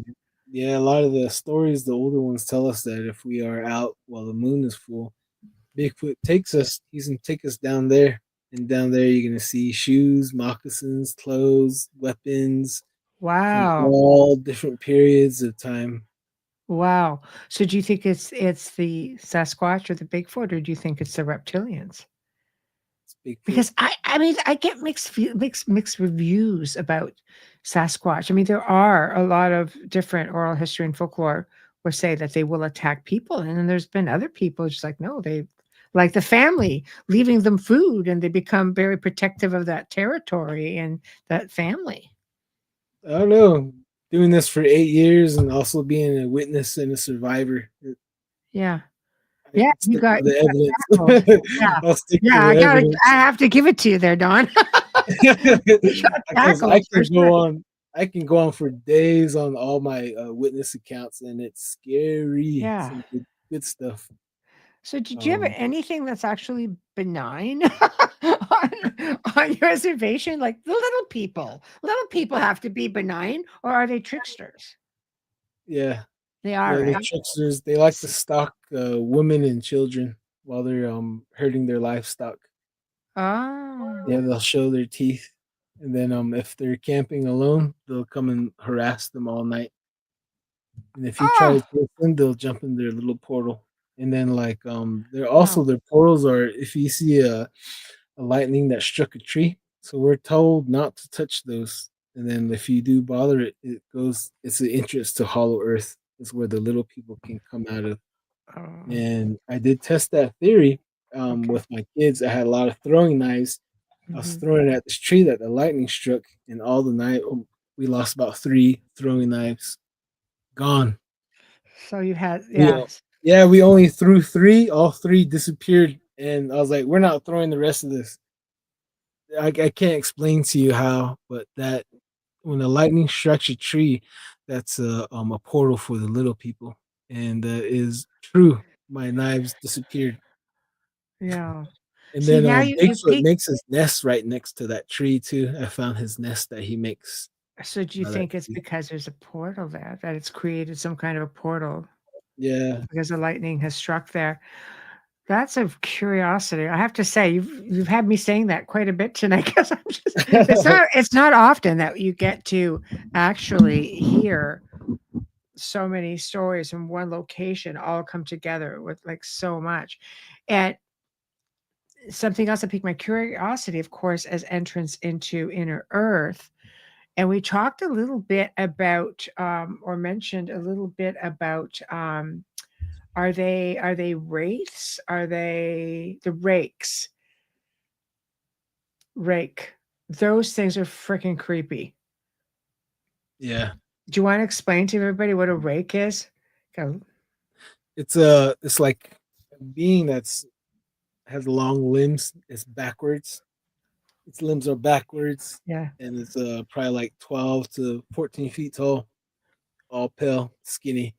yeah, a lot of the stories, the older ones tell us that if we are out while the moon is full, Bigfoot takes us. He's gonna take us down there, and down there you're gonna see shoes, moccasins, clothes, weapons from Wow. all different periods of time. Wow. So do you think it's the Sasquatch or the Bigfoot, or do you think it's the reptilians? It's Bigfoot. Because I mean, I get mixed reviews about Sasquatch. I mean, there are a lot of different oral history and folklore where say that they will attack people, and then there's been other people just like, no, they like the family leaving them food, and they become very protective of that territory and that family. I don't know. Doing this for 8 years and also being a witness and a survivor, Yeah. I Yeah, can stick to you the got tackled. evidence. Yeah. I'll stick to Yeah, the I evidence. have to give it to you there, Don. You got Because tackled for sure. I can go on for days on all my witness accounts, and it's scary. Yeah. Some good stuff. So did you have Um, anything that's actually benign on your reservation? Like the little people. Little people have to be benign, or are they tricksters? yeah, They are, yeah, the right? tricksters, they like to S- stalk women and children while they're herding their livestock. Oh. Yeah, they'll show their teeth, and then if they're camping alone, they'll come and harass them all night. And if you try to Oh. chase them, they'll jump in their little portal. And then like they're also Wow. their portals are if you see a lightning that struck a tree. So we're told not to touch those. And then if you do bother it, it's an entrance to Hollow Earth. Is where the little people can come out of. Oh. And I did test that theory Okay. with my kids. I had a lot of throwing knives. I was Hmm. throwing it at this tree that the lightning struck, and all the night we lost about 3 throwing knives. Gone. So you had, We yeah. yeah, we only threw 3, all 3 disappeared, and I was like, "We're not throwing the rest of this." I can't explain to you how, but that when the lightning strikes a tree, that's a portal for the little people, and that is true. My knives disappeared, Yeah. and See, then now you Bigfoot peak. makes his nest right next to that tree too. I found his nest that he makes So do you by that think it's tree. because there's a portal there, that it's created some kind of a portal Yeah. because the lightning has struck there? That's of curiosity. I have to say, you've had me saying that quite a bit tonight because I'm just it's not often that you get to actually hear so many stories from one location all come together with like so much. And something else that piqued my curiosity, of course, as entrance into inner earth. And we talked a little bit about or mentioned a little bit about are they wraiths? Are they the rakes? Rake. Those things are freaking creepy. Yeah. Do you want to explain to everybody what a rake is? Go. It's like a being that's has long limbs. It's backwards. Its limbs are backwards, Yeah. and it's probably like 12 to 14 feet tall, all pale, skinny.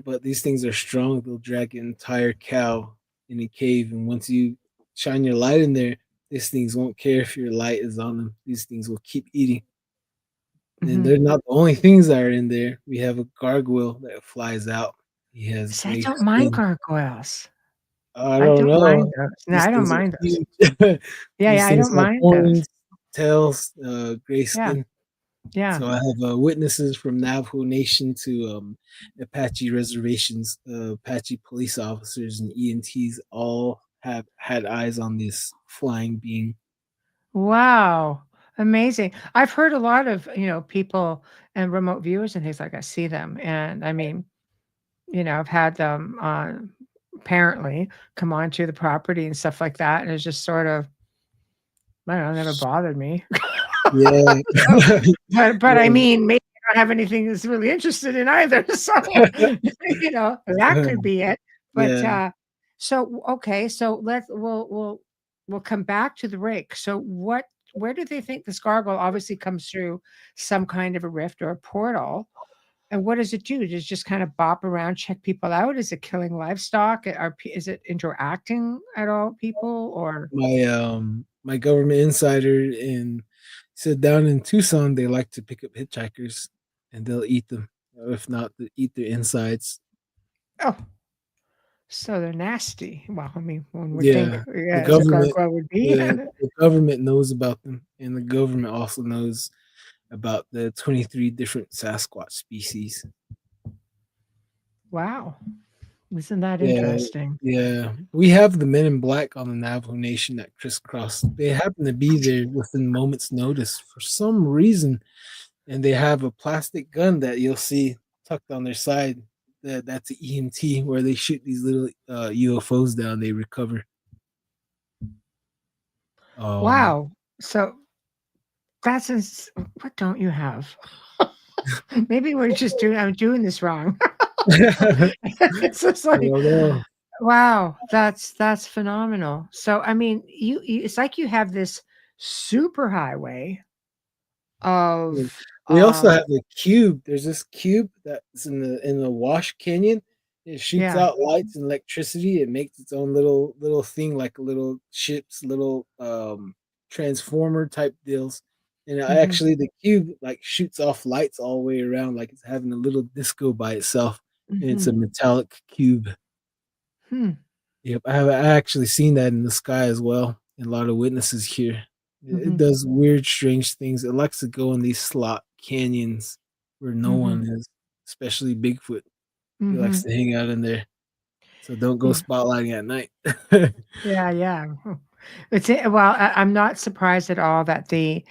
But these things are strong. They'll drag an entire cow in a cave, and once you shine your light in there, these things won't care if your light is on them. These things will keep eating. And Hmm. they're not the only things that are in there. We have a gargoyle that flies out. He has See, I gray don't mind skin. gargoyles. I I don't don't know. mind those. No, These I don't things are mind those. huge. Yeah, These yeah, I things don't have mind those. horns, tails, gray Yeah, skin. yeah. So I have witnesses from Navajo Nation to Apache reservations, Apache police officers and EMTs all have had eyes on this flying being. Wow. Amazing. I've heard a lot of, people and remote viewers and things like I see them. And I mean, I've had them apparently come onto the property and stuff like that. And it's just sort of, I don't know, never bothered me. Yeah. But I Yeah. mean, maybe I don't have anything that's really interested in either. So, that could be it. But Yeah. so okay, so we'll come back to the rake. So where do they think this gargoyle obviously comes through some kind of a rift or a portal? And what does it do? Does it just kind of bop around, check people out? Is it killing livestock? Is it interacting at all, people? Or My government insider said down in Tucson they like to pick up hitchhikers and they'll eat them. Or if not, they eat their insides. oh, so they're nasty. Well, I mean, one would think, Yeah. The as a government gargoyle would be. yeah, the government knows about them, and the government also knows about the 23 different Sasquatch species. Wow. Isn't that Yeah, interesting? yeah. We have the Men in Black on the Navajo Nation that crisscross. They happen to be there within moments' notice for some reason, and they have a plastic gun that you'll see tucked on their side. That's an EMT where they shoot these little UFOs down. They recover. Um, Wow. So what don't you have? Maybe I'm doing this wrong. I It's just like, don't know. wow, that's phenomenal. So, I mean, it's like you have this super highway of, We also have the cube. There's this cube that's in the Wash Canyon. It shoots yeah. out lights and electricity. It makes its own little thing, like a little ship's little transformer type deals. And Mhm, actually, the cube like shoots off lights all the way around, like it's having a little disco by itself. And it's a mhm. metallic cube. Hmm, Yep, I actually seen that in the sky as well. And a lot of witnesses here. It mhm, does weird, strange things. It likes to go in these slot canyons where no mhm, one is, especially Bigfoot. He likes mhm. to hang out in there. So don't go Yeah. spotlighting at night. Yeah, yeah. I'm not surprised at all that the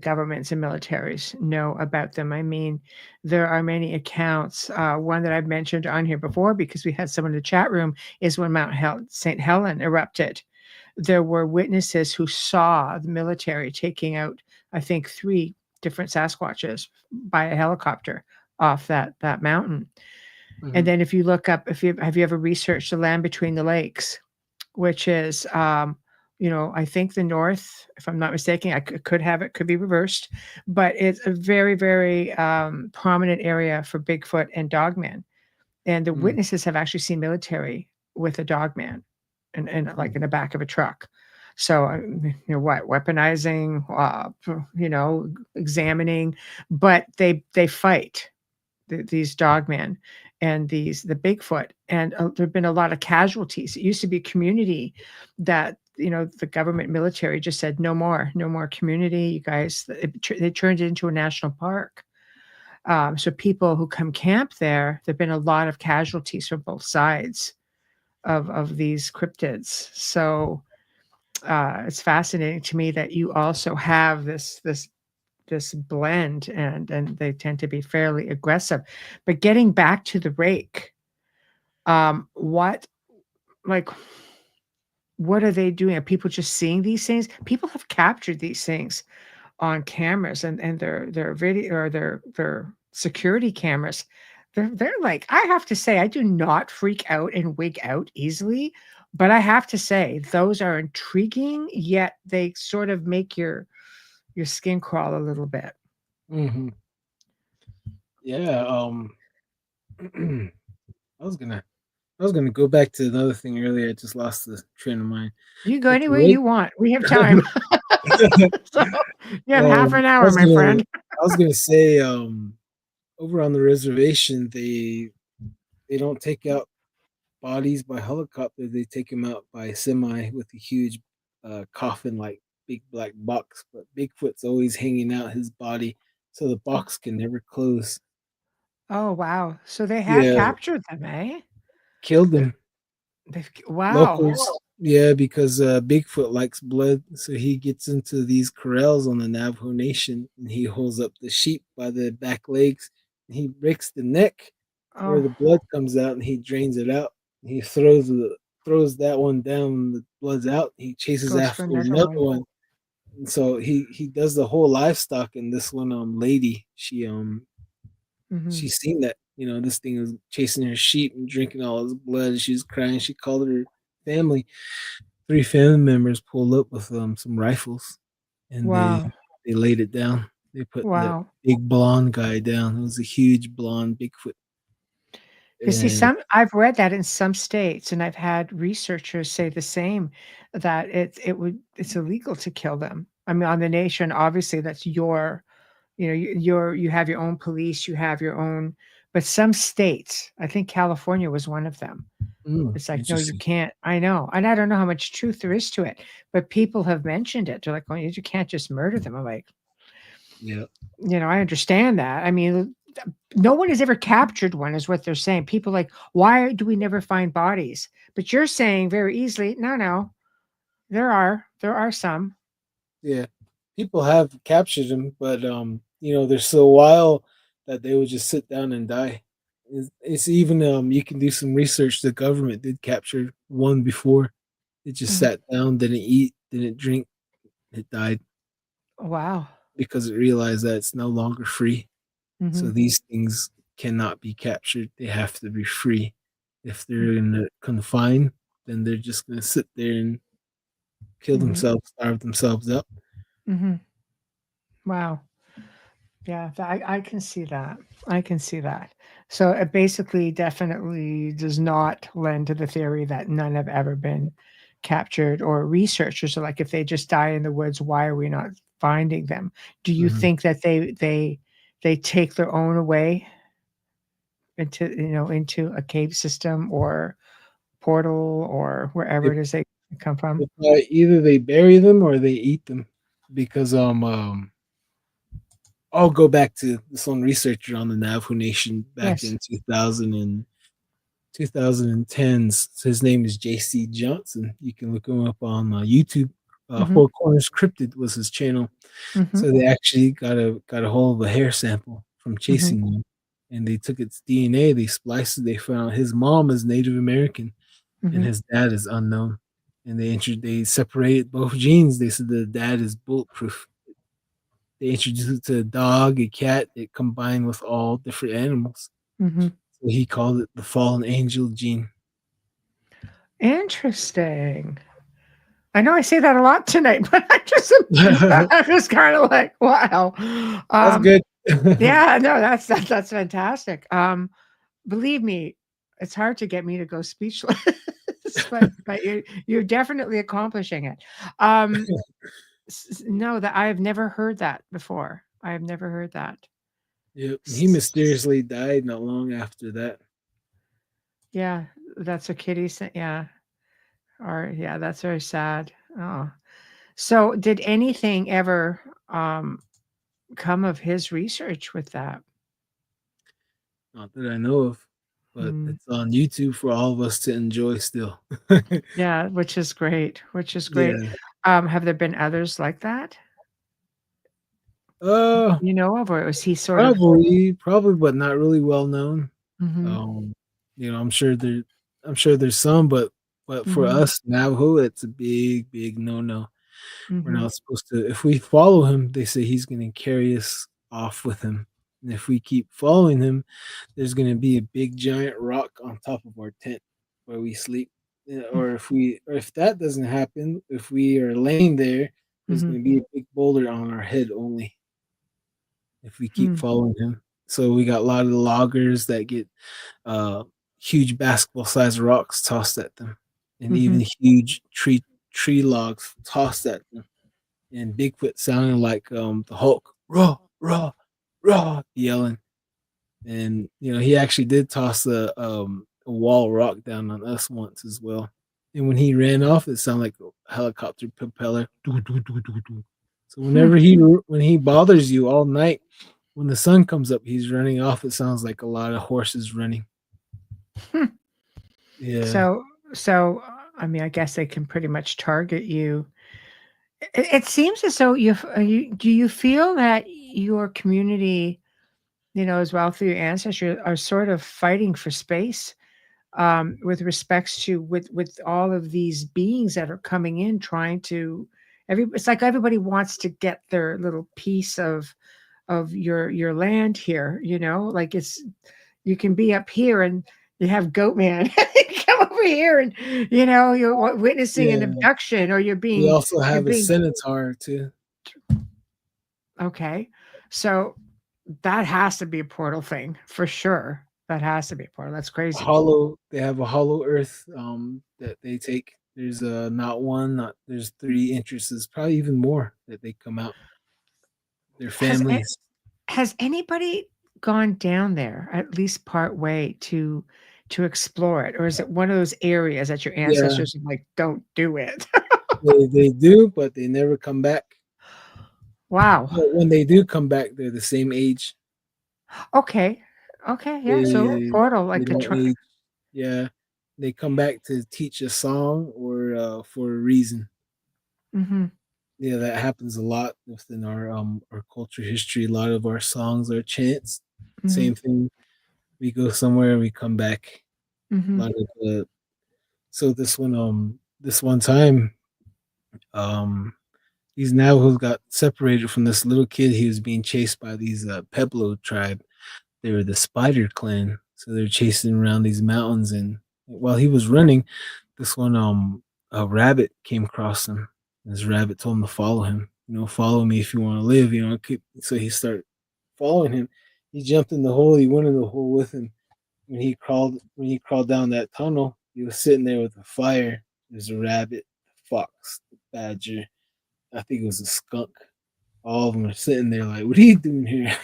governments and militaries know about them. I mean, there are many accounts. One that I've mentioned on here before because we had someone in the chat room is when St. Helen erupted. There were witnesses who saw the military taking out, I think, 3 different Sasquatches by a helicopter off that mountain. And Mhm. then if you look up, if you have you ever researched the land between the lakes? Which is, I think the north, if I'm not mistaken, could be reversed, but it's a very, very prominent area for Bigfoot and Dogman. And the Mm, witnesses have actually seen military with a Dogman and mm, like in the back of a truck. So, weaponizing, examining, but they fight these dogmen and the Bigfoot. And there have been a lot of casualties. It used to be a community that, the government military just said, no more, no more community. You guys, they turned it into a national park. So people who come camp there've been a lot of casualties from both sides of these cryptids. So it's fascinating to me that you also have this blend and they tend to be fairly aggressive. But getting back to the rake, what like what are they doing? Are people just seeing these things? People have captured these things on cameras and their video or their security cameras. They're like, I have to say, I do not freak out and wig out easily, but I have to say those are intriguing, yet they sort of make your skin crawl a little bit. mhm. Yeah. I was gonna I was gonna go back to another thing earlier. I just lost the train of mind. You go But the any way rate you want. We have time. So, you have half an I hour, was my gonna friend. I was gonna say, over on the reservation, they don't take out bodies by helicopter. They take them out by semi with a huge coffin, like big black box. But Bigfoot's always hanging out his body, so the box can never close. Oh, wow. So they have Yeah, captured them, eh? killed them. Wow. Locals. Yeah, because Bigfoot likes blood, so he gets into these corrals on the Navajo Nation, and he holds up the sheep by the back legs, and he breaks the neck where Oh, the blood comes out, and he drains it out. He throws that one down, and the blood's out. He chases goes for after another another one. one, and so he does the whole livestock. And this one lady, Hmm. she's seen that this thing is chasing her sheep and drinking all his blood. She's crying. She called her family. Three family members pulled up with some rifles, and they Wow. they laid it down. They put the Wow. big blonde guy down. It was a huge blonde Bigfoot. Because see, And I've read that in some states, and I've had researchers say the same, that it's illegal to kill them. I mean, on the nation, obviously, that's your, you have your own police, you have your own, but some states, I think California was one of them. It's like, no, you interesting. can't. I know, and I don't know how much truth there is to it, but people have mentioned it. They're like, "Oh, you can't just murder them." I'm like, Yeah, I understand that. I mean, no one has ever captured one, is what they're saying. People like, why do we never find bodies? But you're saying very easily, no, no, there are some. yeah. People have captured him, but there's so wild that they would just sit down and die. It's even you can do some research. The government did capture one before. It just Mhm. sat down, didn't eat, didn't drink. It died Wow. because it realized that it's no longer free. So Hmm. these things cannot be captured. They have to be free. If they're in a confine, then they're just going to sit there and kill Hmm. themselves, starve themselves up. Hmm. Wow. Yeah, I can see that. I can see that. So it basically definitely does not lend to the theory that none have ever been captured, or researchers are like, if they just die in the woods, why are we not finding them? Do you Mhm. think that they take their own away into a cave system or portal or They, wherever it is they come from? either they bury them or they eat them, because I'll go back to this one researcher on the Navajo Nation back Yes. in 2010s. So his name is J.C. Johnson. You can look him up on YouTube. Hmm. Four Corners Cryptid was his channel. Hmm. So they actually got a hold of a hair sample from Hmm. chasing one, and they took its DNA. They spliced it. They found his mom is Native American, and Hmm. his dad is unknown. And they separated both genes. They said the dad is bulletproof. They introduced it to a dog, a cat. It combined with all different animals. Hmm. So he called it the fallen angel gene. Interesting. I know I say that a lot tonight, but That's I'm just kind of like, wow. good. Yeah, no, that's fantastic. Believe me, it's hard to get me to go speechless, but you're definitely accomplishing it. Um, no, that I have never heard that before. I have never heard that. Yep. He S- mysteriously died not long after that. Yeah, that's a kitty. Yeah, or yeah, that's very sad. Oh, so did anything ever come of his research with that? Not that I know of, but Hmm. it's on YouTube for all of us to enjoy still. Yeah, which is great, which is great. Yeah. Have there been others like that Uh of, or was he sort of? probably, but not really well known. Mhm, Um, I'm sure there's some, but for mhm, us Navajo, it's a big no. We're mhm, not supposed to. If we follow him, they say he's going to carry us off with him. And if we keep following him, there's going to be a big giant rock on top of our tent where we sleep. Or if that doesn't happen, if we are laying there, there's mhm, going to be a big boulder on our head only if we keep mm, following him. So we got a lot of loggers that get uh, huge basketball sized rocks tossed at them, and mhm, even huge tree logs tossed at them, and Bigfoot sounding like the Hulk, raw, raw, raw, yelling. And he actually did toss a wall rock down on us once as well. And when he ran off, it sounded like a helicopter propeller. Doo, doo, doo, doo, doo. So hmm, when he bothers you all night, when the sun comes up, he's running off. It sounds like a lot of horses running. hmm. Yeah. So, I mean, I guess they can pretty much target you. It seems as though do you feel that your community, as well through your ancestors, are sort of fighting for space, with respects to with all of these beings that are coming in, trying to it's like everybody wants to get their little piece of your land here, like you can be up here and you have Goatman come over here and you're witnessing an Yeah. abduction, or We also you're have a being centaur too. okay. So that has to be a portal thing for sure. That has to be a portal. That's crazy. They have a hollow earth that they take. There's not one, not there's 3 entrances, probably even more that they come out. Their Has a- families. has anybody gone down there at least part way to explore it, or is it one of those areas that your Yeah, ancestors are like, don't do it? they do, but they never come back. Wow. But when they do come back, they're the same age. Okay. Okay. Yeah. So They portal, they like the don't age. Yeah, they come back to teach a song or for a reason. hmm Yeah, that happens a lot within our culture history. A lot of our songs are chants. hmm Same thing. We go somewhere, we come back. A hmm lot of so this one time, these Navajos got separated from this little kid. He was being chased by these Pueblo tribe. They were the Spider Clan, so they're chasing around these mountains. And while he was running, this one a rabbit came across him. This rabbit told him to follow him. Follow me if you want to live. So he started following him. He jumped in the hole. He went in the hole with him. When he crawled down that tunnel, he was sitting there with a fire. There's a rabbit, a fox, a badger. I think it was a skunk. All of them are sitting there like, "What are you doing here?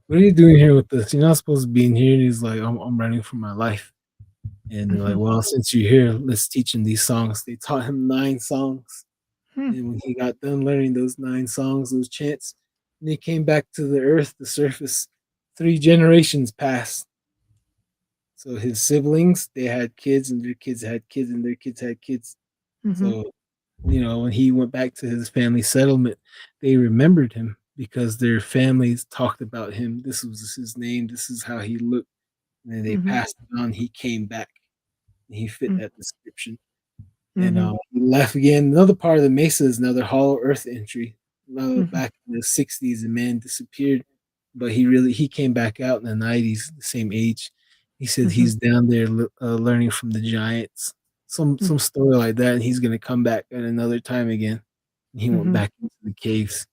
What are you doing here with us? You're not supposed to be in here." And he's like, I'm running for my life." And they're like, hmm "Well, since you're here, let's teach him these songs." They taught him 9 songs. Hmm. And when he got done learning those 9 songs, those chants, and he came back to the earth, the surface. 3 generations passed. So his siblings, they had kids, and their kids had kids, and their kids had kids. hmm So, when he went back to his family settlement, they remembered him because their families talked about him. This was his name. This is how he looked. And then they hmm passed it on. He came back. And he fit that description. And hmm he left again. Another part of the mesa is another hollow earth entry. hmm Back in the 60s, a man disappeared, but he came back out in the 90s, the same age. He said hmm he's down there learning from the giants, some story like that, and he's gonna come back at another time again. And he went hmm back into the caves.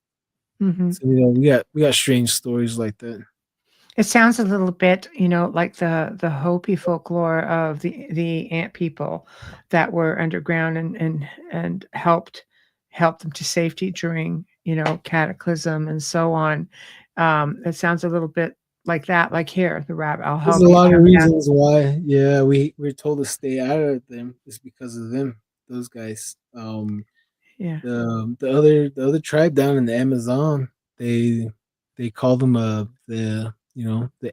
hmm So we got strange stories like that. It sounds a little bit, like the Hopi folklore of the ant people that were underground and helped them to safety during, cataclysm and so on. It sounds a little bit like that, like here, the rabbit, I'll There's a help you lot of come down. reasons why. Yeah, we're told to stay out of them just because of them. Those guys. Yeah. The other tribe down in the Amazon, they call them the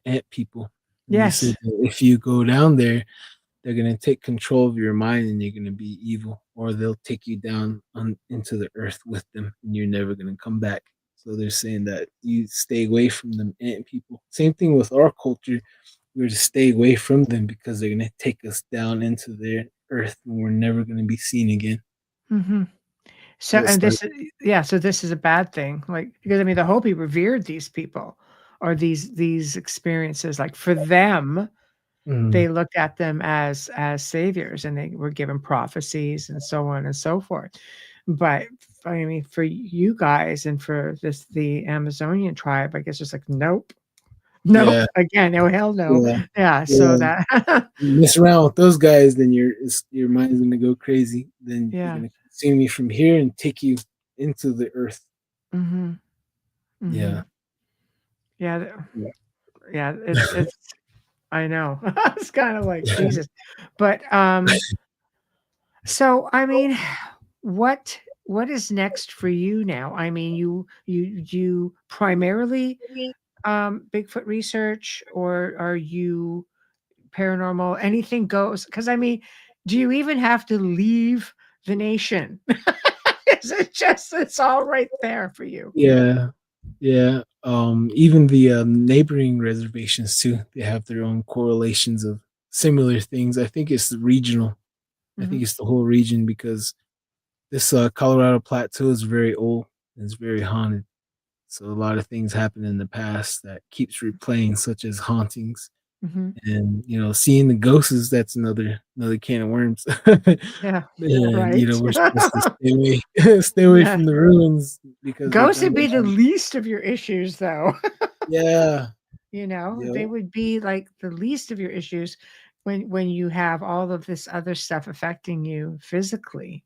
ant people, and they said Yes. that if you go down there, they're gonna take control of your mind and you're gonna be evil, or they'll take you down into the earth with them, and you're never gonna come back. So they're saying that you stay away from them ant people. Same thing with our culture. We're to stay away from them because they're gonna take us down into their earth, and we're never gonna be seen again. hmm So, So it's and like, so this is a bad thing, like, because I mean, the Hopi revered these people or these experiences. Like for them, mm, they looked at them as saviors, and they were given prophecies and so on and so forth. But I mean, for you guys and for the Amazonian tribe, I guess it's like, nope, nope, yeah, again, no, hell no. yeah, Yeah. So yeah. that, You mess around with those guys, then your mind's gonna go crazy. Then they're yeah. gonna consume you from here and take you into the earth. hmm hmm Yeah, Yeah. yeah. Yeah. It's, I know. It's kind of like Jesus. But so I mean, what is next for you now? I mean, you primarily Bigfoot research, or are you paranormal? Anything goes, because I mean, Do you even have to leave the nation? Is it just it's all right there for you? Yeah, yeah. Even the neighboring reservations too. They have their own correlations of similar things. I think it's the regional. I Mhm. think it's the whole region because this Colorado Plateau is very old and it's very haunted. So a lot of things happened in the past that keeps replaying, such as hauntings. Mhm. And seeing the ghosts, that's another can of worms. Yeah, And right. we're supposed to stay away Yeah. from the ruins because they Ghosts found would a be the lot of, least of your issues, though. yeah, They yeah, would be like the least of your issues when you have all of this other stuff affecting you physically.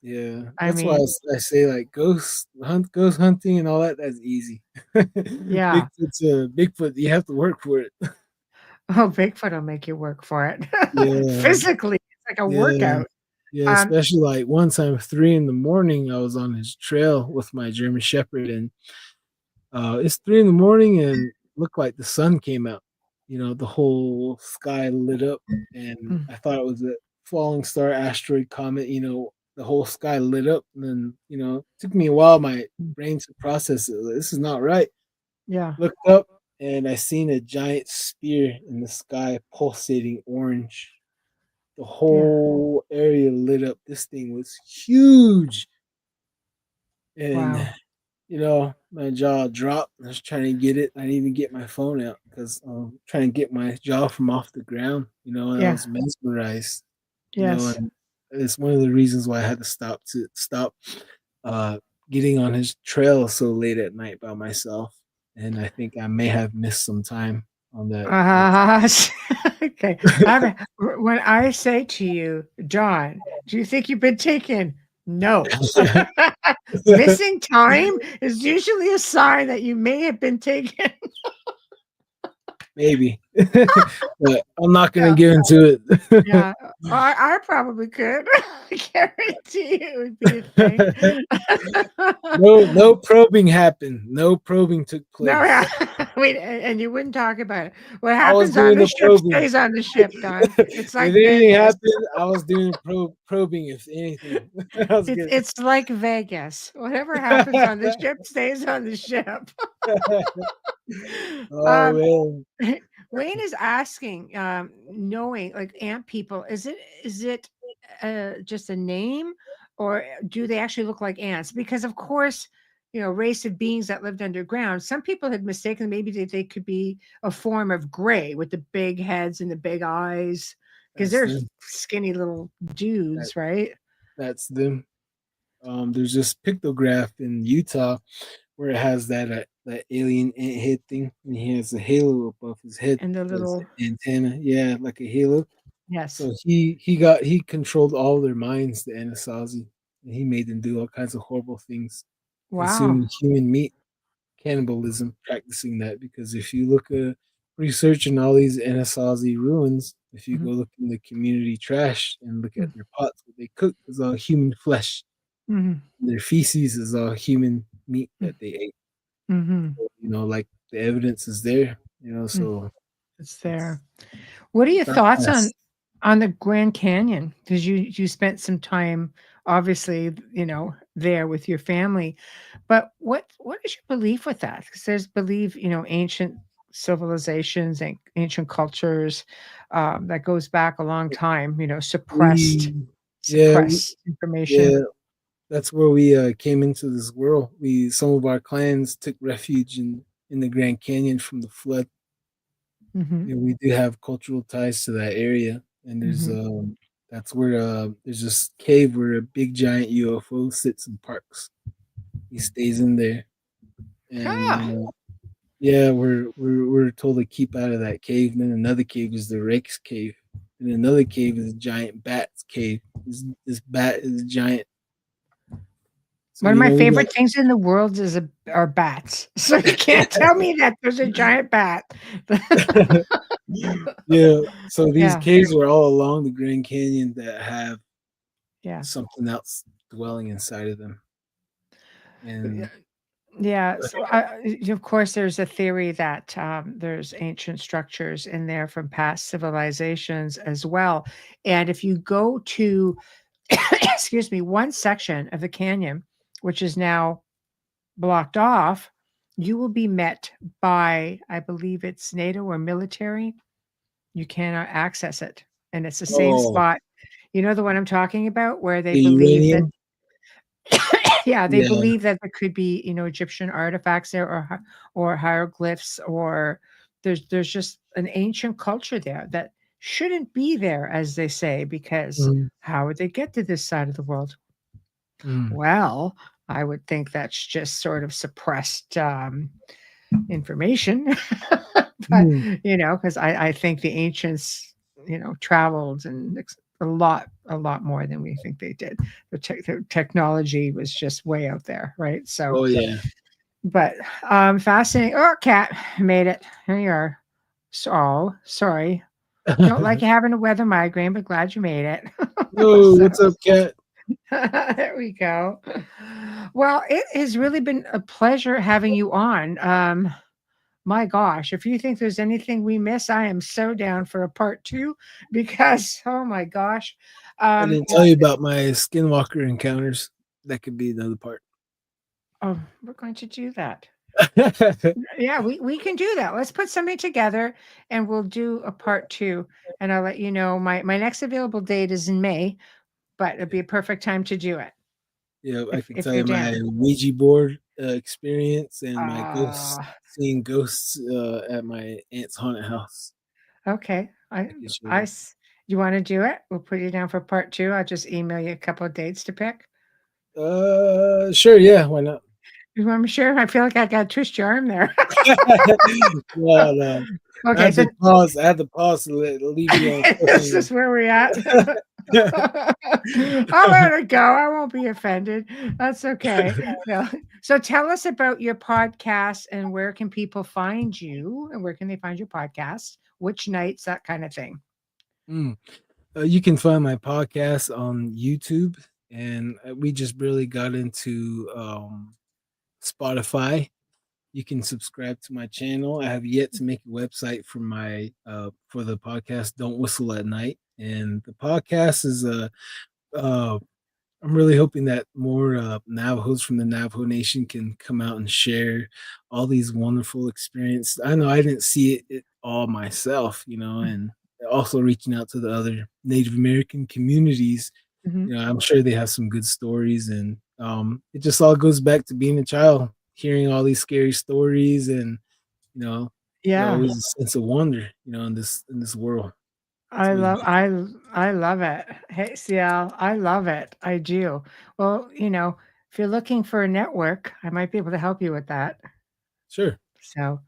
yeah. I That's why mean, I say like ghost hunting and all that. That's easy. yeah. Bigfoot. You have to work for it. Oh, Bigfoot will make you work for it. Yeah, Physically, it's like a yeah. workout. Yeah, Um, especially like one time, 3 in the morning, I was on his trail with my German Shepherd, and it's 3 in the morning, and looked like the sun came out. The whole sky lit up, and mm, I thought it was a falling star, asteroid, comet. The whole sky lit up, and then it took me a while, my mm, brain to process it. Like, this is not right. yeah, Looked up, and I seen a giant spear in the sky, pulsating orange. The yeah, whole area lit up. This thing was huge. And, wow, my jaw dropped. I was trying to get it. I didn't even get my phone out because I'm trying to get my jaw from off the ground, and I yeah, was mesmerized, yes. and it's one of the reasons why I had to stop uh, getting on his trail so late at night by myself. And I think I may have missed some time on that Uh, okay. When I say to you, John, do you think you've been taken? No. trip. Missing time is usually a sign that you may have been taken. Maybe, but I'm not gonna Yeah. get into it. Yeah, I probably could. I guarantee it would be a thing. No probing happened. No probing took No, place. yeah. Wait, and you wouldn't talk about it. What I was happens on doing the the ship probing. stays on the ship, Don. It's If like anything Vegas. happened, I was doing probing. If anything, I was It's good. it's like Vegas. Whatever happens on the ship stays on the ship. Oh Um, man, Wayne is asking, knowing like ant people, is it just a name, or do they actually look like ants? Because of course, race of beings that lived underground. Some people had mistaken maybe they could be a form of gray with the big heads and the big eyes, because that's they're them. skinny little That, dudes, right? that's them. There's this pictograph in Utah where it has that alien ant head thing, and he has a halo above his head And the as little an antenna. Yeah, like a halo. yes, So he controlled all their minds, the Anasazi, and he made them do all kinds of horrible things, wow. consuming human meat, cannibalism, practicing that. Because if you look at researching all these Anasazi ruins, if you go Mhm, look in the community trash and look at mm, their pots, what they cook is all human flesh. mhm, Their feces is all human meat mm, that they ate. mhm, So, like the evidence is there. mm. So It's it's there. What are your not thoughts us. on the Grand Canyon? Because you spent some time, obviously, there with your family. But what is your belief with that? Because there's belief, ancient civilizations and ancient cultures that goes back a long time. Suppressed We yeah, suppressed information. yeah. That's where we came into this world. Some of our clans took refuge in the Grand Canyon from the flood. Hmm. We do have cultural ties to that area, and Hmm. that's where there's this cave where a big giant UFO sits and parks. He stays in there, and Ah, yeah, we're told to keep out of that cave. And then another cave is the Rex cave, and another cave is a giant bat's cave. This bat is giant. So one of my we favorite things in the world are bats. So you can't tell me that there's a giant bat. got yeah. So these Yeah, caves are all along the Grand Canyon that have yeah. something else dwelling inside of them. Yeah, And Yeah, so of course, there's a theory that there's ancient structures in there from past civilizations as well. And if you go to, excuse me, one section of the canyon, which is now blocked off, you will be met by, I believe it's NATO or military. You cannot access it. And it's the same Oh, spot. You know the one I'm talking about, where they the believe that, uranium. yeah, they Yeah. believe that there could be, Egyptian artifacts there, or hieroglyphs, or there's just an ancient culture there that shouldn't be there, as they say, because Mm, how would they get to this side of the world? mm, Well, I would think that's just sort of suppressed information. But, mm. because I think the ancients, traveled and a lot more than we think they did. The technology was just way out there, right? So, Oh yeah. but fascinating. Oh, cat made it. Here you are. So sorry. Don't like you having a weather migraine, but glad you made it. Yo, So what's up, cat? there we go. Well, it has really been a pleasure having you on. My gosh, if you think there's anything we miss, I am so down for a part two because, oh my gosh. I Um, didn't tell you about my skinwalker encounters. That could be another part. oh, we're going to do that. Yeah, we can do that. Let's put something together and we'll do a part two. And I'll let you know my next available date is in May, but it'd be a perfect time to do it Yeah, I can if tell you're you my down. Ouija board experience and my ghosts, Uh seeing ghosts at my aunt's haunted house. okay. I can show you. You want to do it? We'll put you down for part two. I'll just email you a couple of dates to pick. Sure, yeah, why not? You want me to share? I feel like I got to twist your arm there. No, no. Okay, so I had to pause to leave you on this cliffhanger. is where we're at. I'll let it go. I won't be offended. That's okay. No. So tell us about your podcast and where can people find you and where can they find your podcast? Which nights, that kind of thing. Mm. You can find my podcast on YouTube, and we just really got into Spotify. You can subscribe to my channel. I have yet to make a website for my for the podcast Don't Whistle at Night. And the podcast is I'm really hoping that more Navajos from the Navajo Nation can come out and share all these wonderful experiences. I know I didn't see it all myself, and also reaching out to the other Native American communities. Mhm. I'm sure they have some good stories, and it just all goes back to being a child, hearing all these scary stories, and you know, there's Yeah. always a sense of wonder, in this world. It's I always love beautiful. I I love it. Hey, CL, I love it. I do. Well, if you're looking for a network, I might be able to help you with that. Sure, So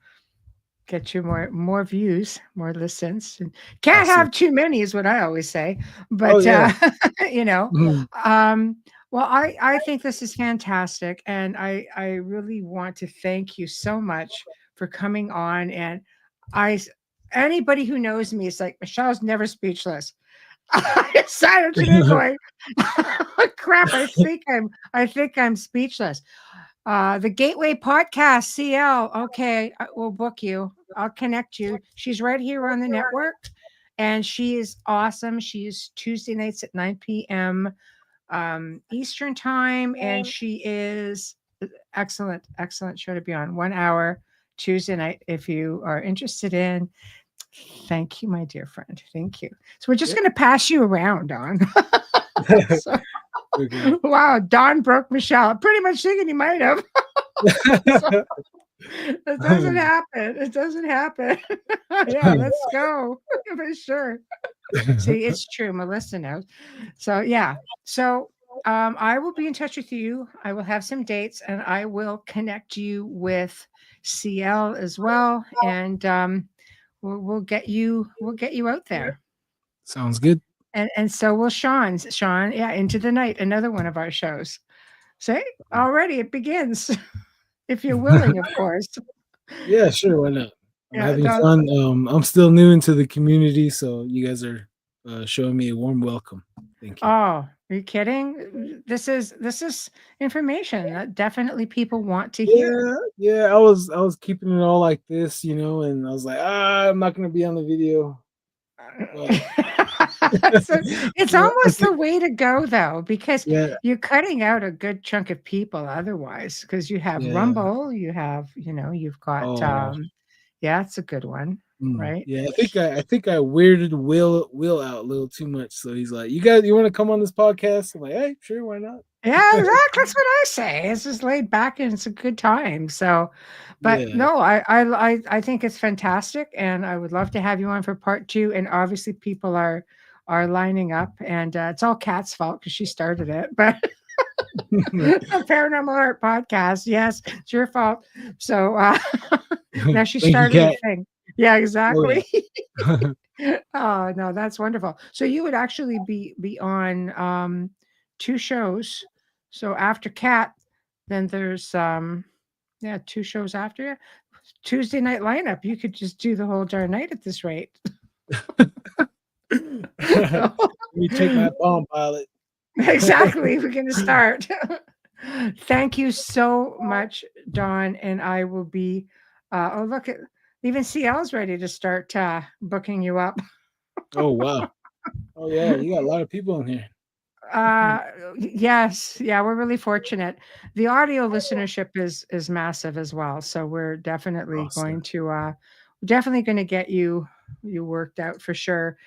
get you more views, more listens. And can't awesome. have too many is what I always say. Oh But yeah. you know, Mhm. well, I think this is fantastic, and I really want to thank you so much for coming on. And I anybody who knows me is like Michelle's never speechless. I started to be going, crap. I think I'm speechless. The Gateway Podcast, CL. Okay, I will book you. I'll connect you. She's right here on the network, and she is awesome. She's Tuesday nights at 9 p.m. Eastern time, and she is excellent, excellent show to be on. 1 hour Tuesday night. If you are interested in, thank you, my dear friend. Thank you. So we're just Yep. going to pass you around, Don. So, Okay. wow, Don broke Michelle. Pretty much thinking he might have. So, it doesn't happen. It doesn't happen. Yeah, let's go for sure. See, it's true. Melissa knows. So yeah. So I will be in touch with you. I will have some dates, and I will connect you with CL as well. And we'll get you out there. Sounds good. And so will Sean. Sean, yeah, Into the Night, another one of our shows. See, already it begins. If you're willing, of course. Yeah, sure. Why not? I'm Yeah, having Don, fun. I'm still new into the community, so you guys are showing me a warm welcome. Thank you. Oh, are you kidding? This is information that definitely people want to hear. Yeah. I was keeping it all like this, you know, and I was like, I'm not gonna be on the video. But So it's yeah, I almost think, the way to go though, because yeah, you're cutting out a good chunk of people otherwise, because you have yeah. Rumble, you have, you've got Oh, yeah, it's a good one, right? yeah. I think I weirded Will out a little too much. So he's like, you want to come on this podcast? I'm like, hey, sure, why not? Yeah, exactly. That's what I say. It's just laid back and it's a good time. So, but Yeah. no, I think it's fantastic, and I would love to have you on for part two. And obviously, people are lining up, and it's all Kat's fault because she started it. But a Paranormal Art podcast, yes, it's your fault. So now she Thank you, started a Kat. thing. Yeah, Oh exactly. yeah. Oh no, that's wonderful. So you would actually be on two shows. So after Cat, then there's yeah, two shows after you. Tuesday night lineup. You could just do the whole darn night at this rate. Let me check my Palm Pilot. Exactly. We're gonna start. Thank you so much, Don. And I will be oh look at even CL's ready to start booking you up. Oh wow. Oh yeah, you got a lot of people in here. Uh yes, yeah, we're really fortunate. The audio listenership is massive as well. So we're Awesome. definitely going to get you worked out for sure.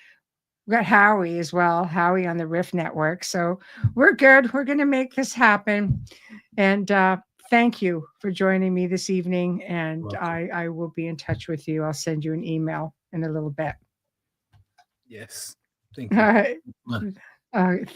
We got Howie as well, Howie on the Riff Network. So we're good. We're going to make this happen. And thank you for joining me this evening. And Welcome. I will be in touch with you. I'll send you an email in a little bit. Yes. Thank All you. right. Fun.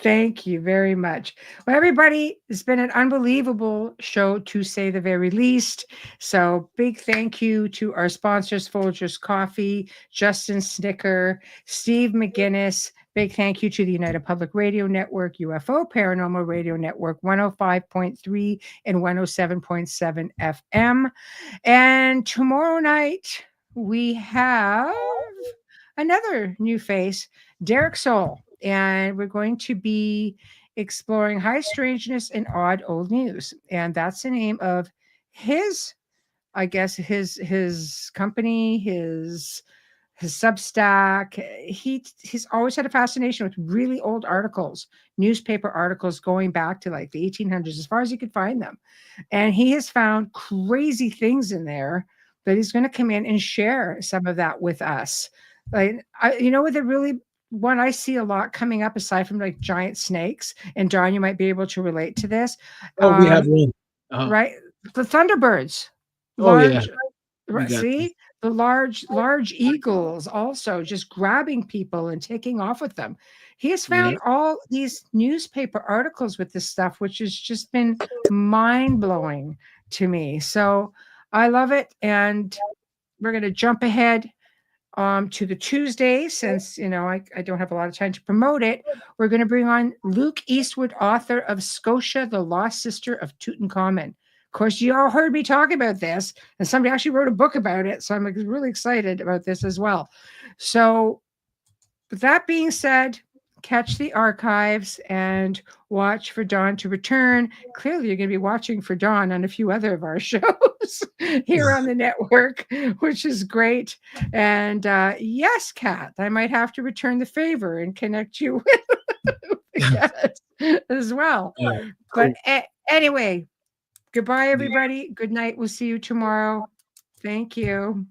Thank you very much. Well, everybody, it's been an unbelievable show to say the very least. So, big thank you to our sponsors, Folgers Coffee, Justin Snicker, Steve McGinnis. Big thank you to the United Public Radio Network, UFO Paranormal Radio Network, 105.3 and 107.7 FM. And tomorrow night, we have another new face, Derek Soul, and we're going to be exploring high strangeness and odd old news. And that's the name of his, I guess, his company, his Substack. He's always had a fascination with really old articles, newspaper articles going back to like the 1800s, as far as you could find them. And he has found crazy things in there that he's going to come in and share some of that with us. Like, what the really one I see a lot coming up, aside from like giant snakes, and John, you might be able to relate to this. Oh, we have one. Right? The Thunderbirds, Oh yeah, large, we got this. see the large eagles also just grabbing people and taking off with them. He has Yeah. found all these newspaper articles with this stuff, which has just been mind blowing to me. So I love it, and we're going to jump ahead to the Tuesday, since I don't have a lot of time to promote it. We're going to bring on Luke Eastwood, author of Scotia, the Lost Sister of Tutankhamun. Of course, you all heard me talk about this, and somebody actually wrote a book about it, so I'm really excited about this as well. So with that being said, catch the archives and watch for Dawn to return. Clearly, you're going to be watching for Dawn on a few other of our shows here on the network, which is great. And yes, Kat, I might have to return the favor and connect you with yes, as well. All right, cool. But anyway, goodbye, everybody. Good night. We'll see you tomorrow. Thank you.